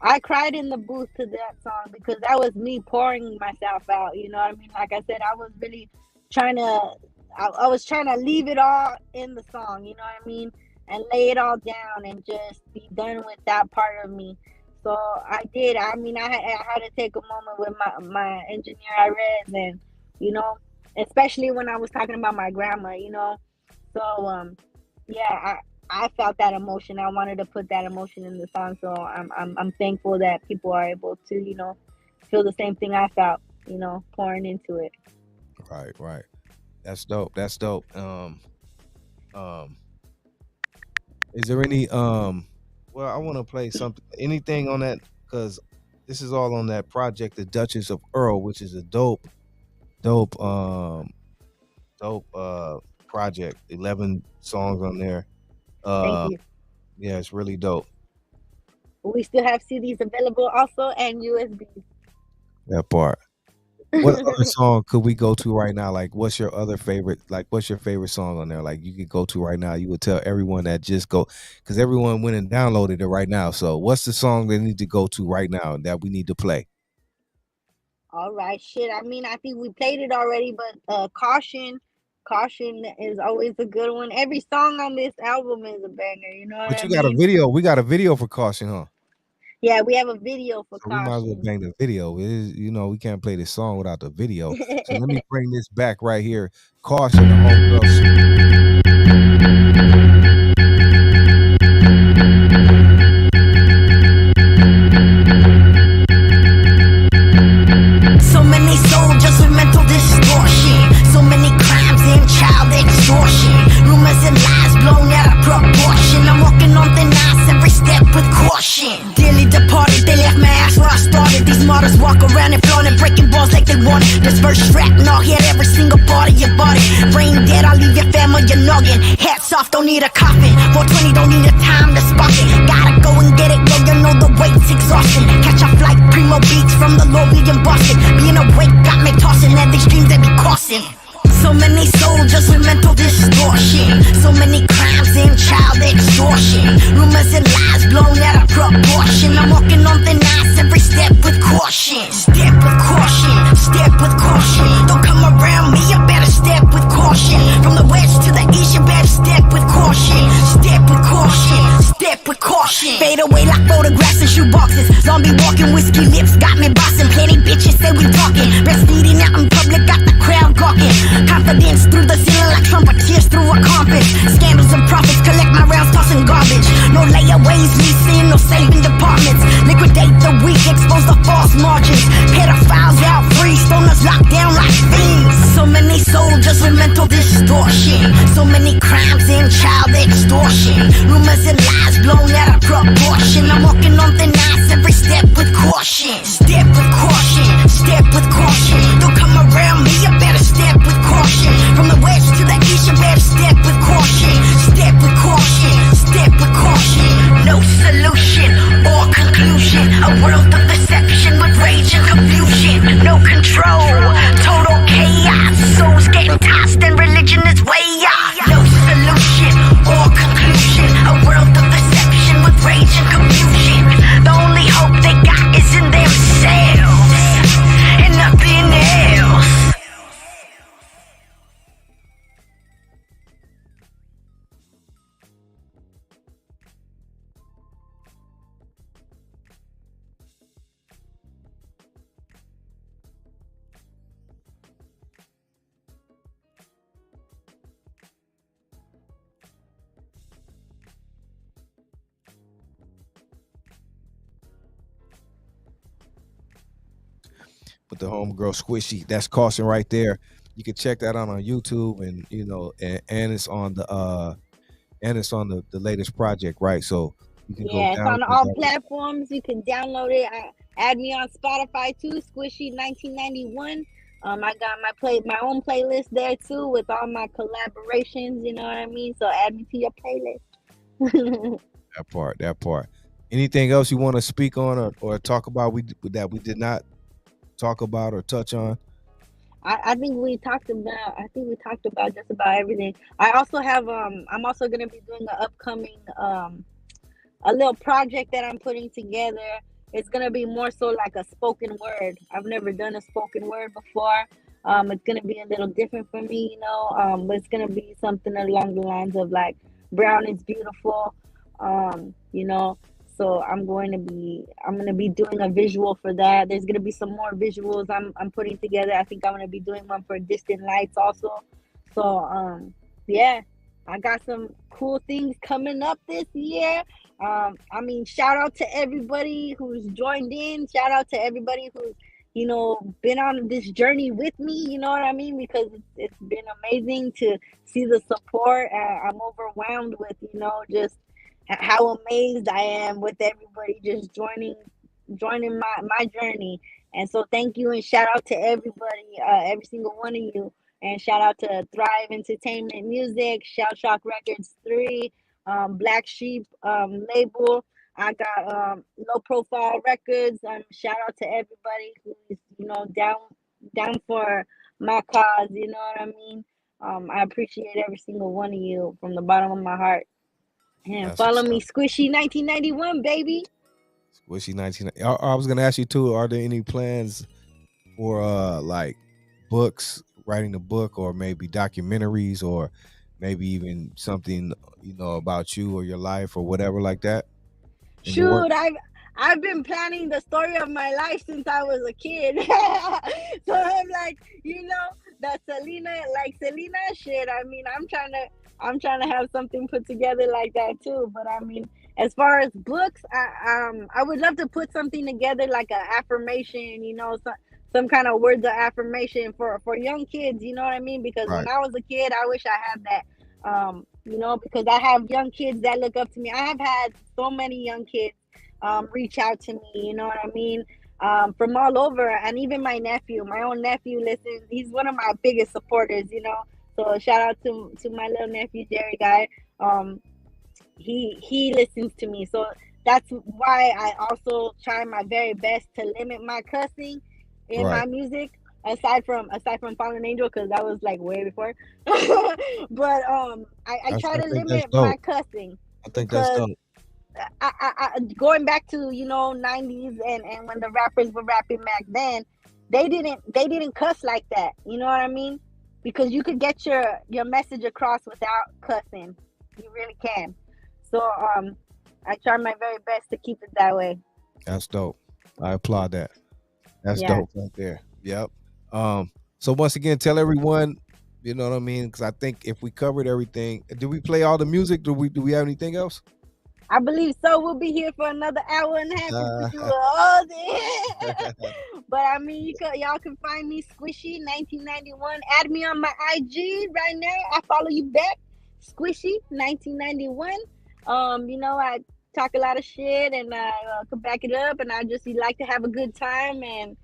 Speaker 3: I cried in the booth to that song because that was me pouring myself out. You know what I mean? Like I said, I was really trying to. I was trying to leave it all in the song, you know what I mean? And lay it all down and just be done with that part of me. So I did. I mean, I had to take a moment with my engineer, Irez, and, you know, especially when I was talking about my grandma, you know. So, yeah, I felt that emotion. I wanted to put that emotion in the song. So I'm thankful that people are able to, you know, feel the same thing I felt, you know, pouring into it.
Speaker 1: Right. That's dope. Is there any well, I want to play anything on that, because this is all on that project, The Duchess of Earl, which is a dope project. 11 songs on there.
Speaker 3: Thank you.
Speaker 1: Yeah, it's really dope.
Speaker 3: We still have CDs available also, and USB.
Speaker 1: That part. What other song could we go to right now? Like, what's your other favorite? Like, what's your favorite song on there? Like, you could go to right now. You would tell everyone that just go because everyone went and downloaded it right now. So, what's the song they need to go to right now that we need to play?
Speaker 3: All right, shit. I mean, I think we played it already, but caution is always a good one. Every song on this album is a banger. You know what
Speaker 1: But
Speaker 3: I
Speaker 1: you got a
Speaker 3: mean?
Speaker 1: video. We got a video for Caution, huh?
Speaker 3: Yeah, we have a video for
Speaker 1: So we might as well
Speaker 3: caution.
Speaker 1: bang the video. It is, we can't play this song without the video. So let me bring this back right here. Caution, the homegirl.
Speaker 2: So many soldiers with mental distortion. So many crimes and child extortion. Rumors and lies blown out of proportion. I'm walking on thin ice every step with caution. Dearly departed, they left my ass where I started. These martyrs walk around and flaunt and breaking balls like they want it. Disperse shrapnel, hit every single part of your body. Brain dead, I'll leave your family your noggin. Hats off, don't need a coffin. 420, don't need the time to spot it. Gotta go and get it, yo, you know the weight's exhausting. Catch a flight, primo beats from the lobby in Boston. Being awake got me tossing, and these dreams they be crossing. So many soldiers with mental distortion. So many crimes and child extortion. Rumors and lies blown out of proportion. I'm walking on thin ice every step with caution. Step with caution, step with caution. Don't come around me, you better step with caution. From the west to the east, you better step with caution. Step with caution, step with caution. Fade away like photographs and shoeboxes. Zombie walking, whiskey lips got me bossing. Plenty bitches say we talking. Breastfeeding out in public, got the crowd gawking. Confidence through the ceiling like trumpeters through a compass. Scandals and profits, collect my rounds, tossing garbage. No layaways, leasing, no saving departments. Liquidate the weak, expose the false margins. Pedophiles out free, stoners locked down like fiends. So many soldiers with mental distortion. So many crimes and child extortion. Rumors and lies blown out of proportion. I'm walking on thin ice every step with caution. Step with caution, step with caution. Don't come around me, you better step with caution. From the west to the east, you better step with caution. Step with caution, step with caution. No solution or conclusion. A world of deception with rage and confusion. No control, total chaos. Souls getting tossed and religion is way off. No solution or conclusion. A world of deception with rage and confusion. The only hope they got is in themselves and nothing else.
Speaker 1: With the homegirl Squishy. That's Caution right there. You can check that out on YouTube, and and it's on the latest project, right? So you can go
Speaker 3: Yeah, it's
Speaker 1: down.
Speaker 3: on all platforms. You can download it. Add me on Spotify too, Squishy 1991. I got my own playlist there too with all my collaborations. You know what I mean? So add me to your playlist.
Speaker 1: That part. Anything else you want to speak on or talk about that we did not talk about or touch on?
Speaker 3: I think we talked about just about everything. I also have I'm also gonna be doing an upcoming a little project that I'm putting together. It's gonna be more so like a spoken word. I've never done a spoken word before. It's gonna be a little different for me, but it's gonna be something along the lines of like brown is beautiful. You know. So I'm gonna be doing a visual for that. There's gonna be some more visuals I'm putting together. I think I'm gonna be doing one for Distant Lights also. So yeah, I got some cool things coming up this year. I mean, shout out to everybody who's joined in. Shout out to everybody who's been on this journey with me. You know what I mean? Because it's been amazing to see the support. I'm overwhelmed with just how amazed I am with everybody just joining my journey. And so thank you and shout out to everybody, every single one of you. And shout out to Thrive Entertainment Music, Shell Shock Records 3, Black Sheep label. I got Low Profile Records. Shout out to everybody who's down down for my cause. You know what I mean? I appreciate every single one of you from the bottom of my heart. And
Speaker 1: That's
Speaker 3: follow
Speaker 1: what's
Speaker 3: me,
Speaker 1: up.
Speaker 3: Squishy 1991, baby.
Speaker 1: Squishy 19. I was gonna ask you too. Are there any plans for like books, writing a book, or maybe documentaries, or maybe even something about you or your life or whatever like that in the
Speaker 3: Shoot,
Speaker 1: works?
Speaker 3: I've been planning the story of my life since I was a kid. So I'm like, that Selena shit. I mean, I'm trying to have something put together like that too. But I mean, as far as books, I would love to put something together like an affirmation, some kind of words of affirmation for young kids. You know what I mean? Because when
Speaker 1: Right.
Speaker 3: I was a kid, I wish I had that. Because I have young kids that look up to me. I have had so many young kids reach out to me, you know what I mean? From all over, and even my own nephew listens. He's one of my biggest supporters. So shout out to my little nephew Jerry guy. Um, he listens to me, so that's why I also try my very best to limit my cussing in
Speaker 1: Right.
Speaker 3: my music. Aside from Fallen Angel, because that was like way before. But I try
Speaker 1: I
Speaker 3: to
Speaker 1: think that's
Speaker 3: limit my
Speaker 1: dope.
Speaker 3: cussing
Speaker 1: I think that's
Speaker 3: because
Speaker 1: dope.
Speaker 3: going back to 90s and when the rappers were rapping back then, they didn't cuss like that. You know what I mean? Because you could get your message across without cussing. You really can. So I try my very best to keep it that way.
Speaker 1: That's dope. I applaud that. That's
Speaker 3: Yeah.
Speaker 1: dope right there. Yep. So once again, tell everyone, you know what I mean? Because I think if we covered everything, did we play all the music? Do we have anything else?
Speaker 3: I believe so. We'll be here for another hour and a half if we do
Speaker 1: Uh,
Speaker 3: it all day. But I mean, y'all can find me Squishy 1991. Add me on my IG right now. I follow you back, Squishy 1991. I talk a lot of shit and I can back it up, and I just like to have a good time and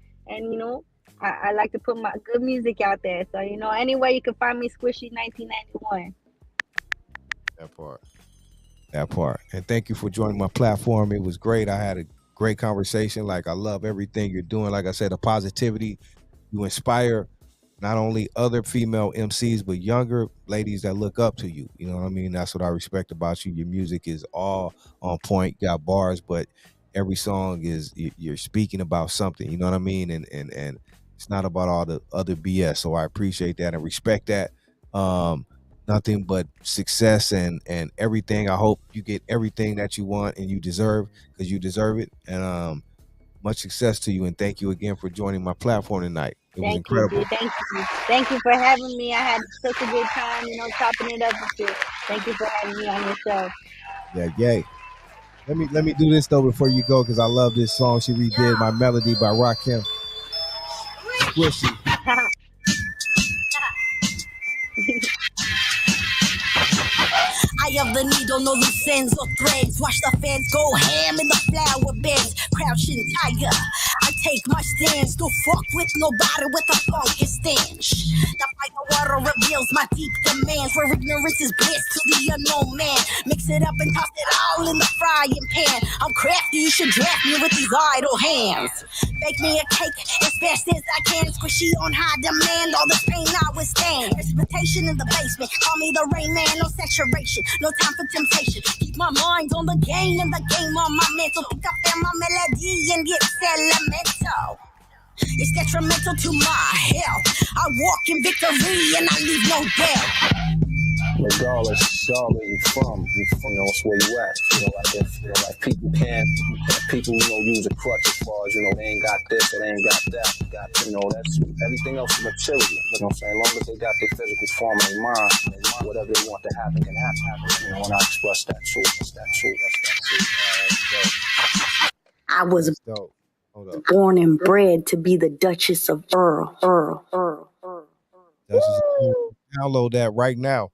Speaker 3: I like to put my good music out there. So anywhere you can find me, Squishy 1991.
Speaker 1: that part. That part. And thank you for joining my platform. It was great. I had a great conversation. Like I love everything you're doing. Like I said, the positivity you inspire not only other female MCs but younger ladies that look up to you. You know what I mean? That's what I respect about you. Your music is all on point. Got bars, but every song is you're speaking about something. You know what I mean? And it's not about all the other BS. So I appreciate that and respect that. Um, Nothing but success and everything. I hope you get everything that you want and you deserve because you deserve it. And much success to you. And thank you again for joining my platform tonight. It was
Speaker 3: Thank you,
Speaker 1: incredible.
Speaker 3: D. Thank you for having me. I had such a good time, chopping it up with you. Thank you for having me on your show.
Speaker 1: Yeah, yay. Let me do this though before you go because I love this song she redid, My Melody by Rakim. Squishy.
Speaker 2: Eye of the needle, no loose ends or threads. Watch the fans go ham in the flower beds. Crouching tiger, I take my stance. Don't fuck with nobody with a funky stench. The fire water reveals my deep demands. Where ignorance is bliss to the unknown man. Mix it up and toss it all in the frying pan. I'm crafty, you should draft me with these idle hands. Bake me a cake as fast as I can. Squishy on high demand, all the pain I withstand. Precipitation in the basement, call me the rain man. No saturation, no time for temptation. Keep my mind on the game and the game on my mental. Pick up in my melody and get elemental. It's detrimental to my health. I walk in victory and I leave no doubt.
Speaker 4: Regardless where you from, it's where you at. Like people, use a crutch as far as, they ain't got this or they ain't got that. That's everything else is material. You know what I'm saying? As long as they got their physical form in their mind, whatever they want to happen can happen. And I express that too.
Speaker 2: I was
Speaker 1: That's dope. Hold up.
Speaker 2: born and bred to be the Duchess of Earl.
Speaker 1: That's just download that right now.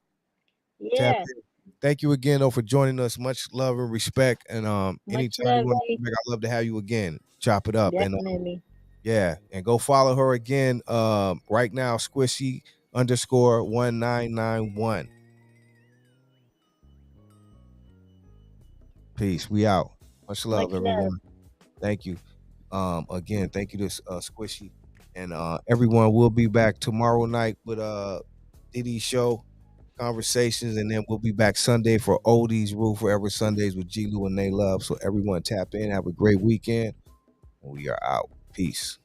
Speaker 1: Tap
Speaker 3: Yeah.
Speaker 1: in. Thank you again though for joining us. Much love and respect. And
Speaker 3: Much
Speaker 1: anytime you
Speaker 3: love,
Speaker 1: want to
Speaker 3: D.
Speaker 1: come back, I'd love to have you again. Chop it up. And
Speaker 3: Definitely.
Speaker 1: yeah, and go follow her again. Right now, Squishy _1991. Peace. We out. Much love,
Speaker 3: Much love.
Speaker 1: everyone. Thank you. Again, thank you to Squishy. And everyone will be back tomorrow night with DD show conversations, and then we'll be back Sunday for Oldies Rule Forever Sundays with G-Lew and They Love. So everyone tap in, have a great weekend. We are out. Peace.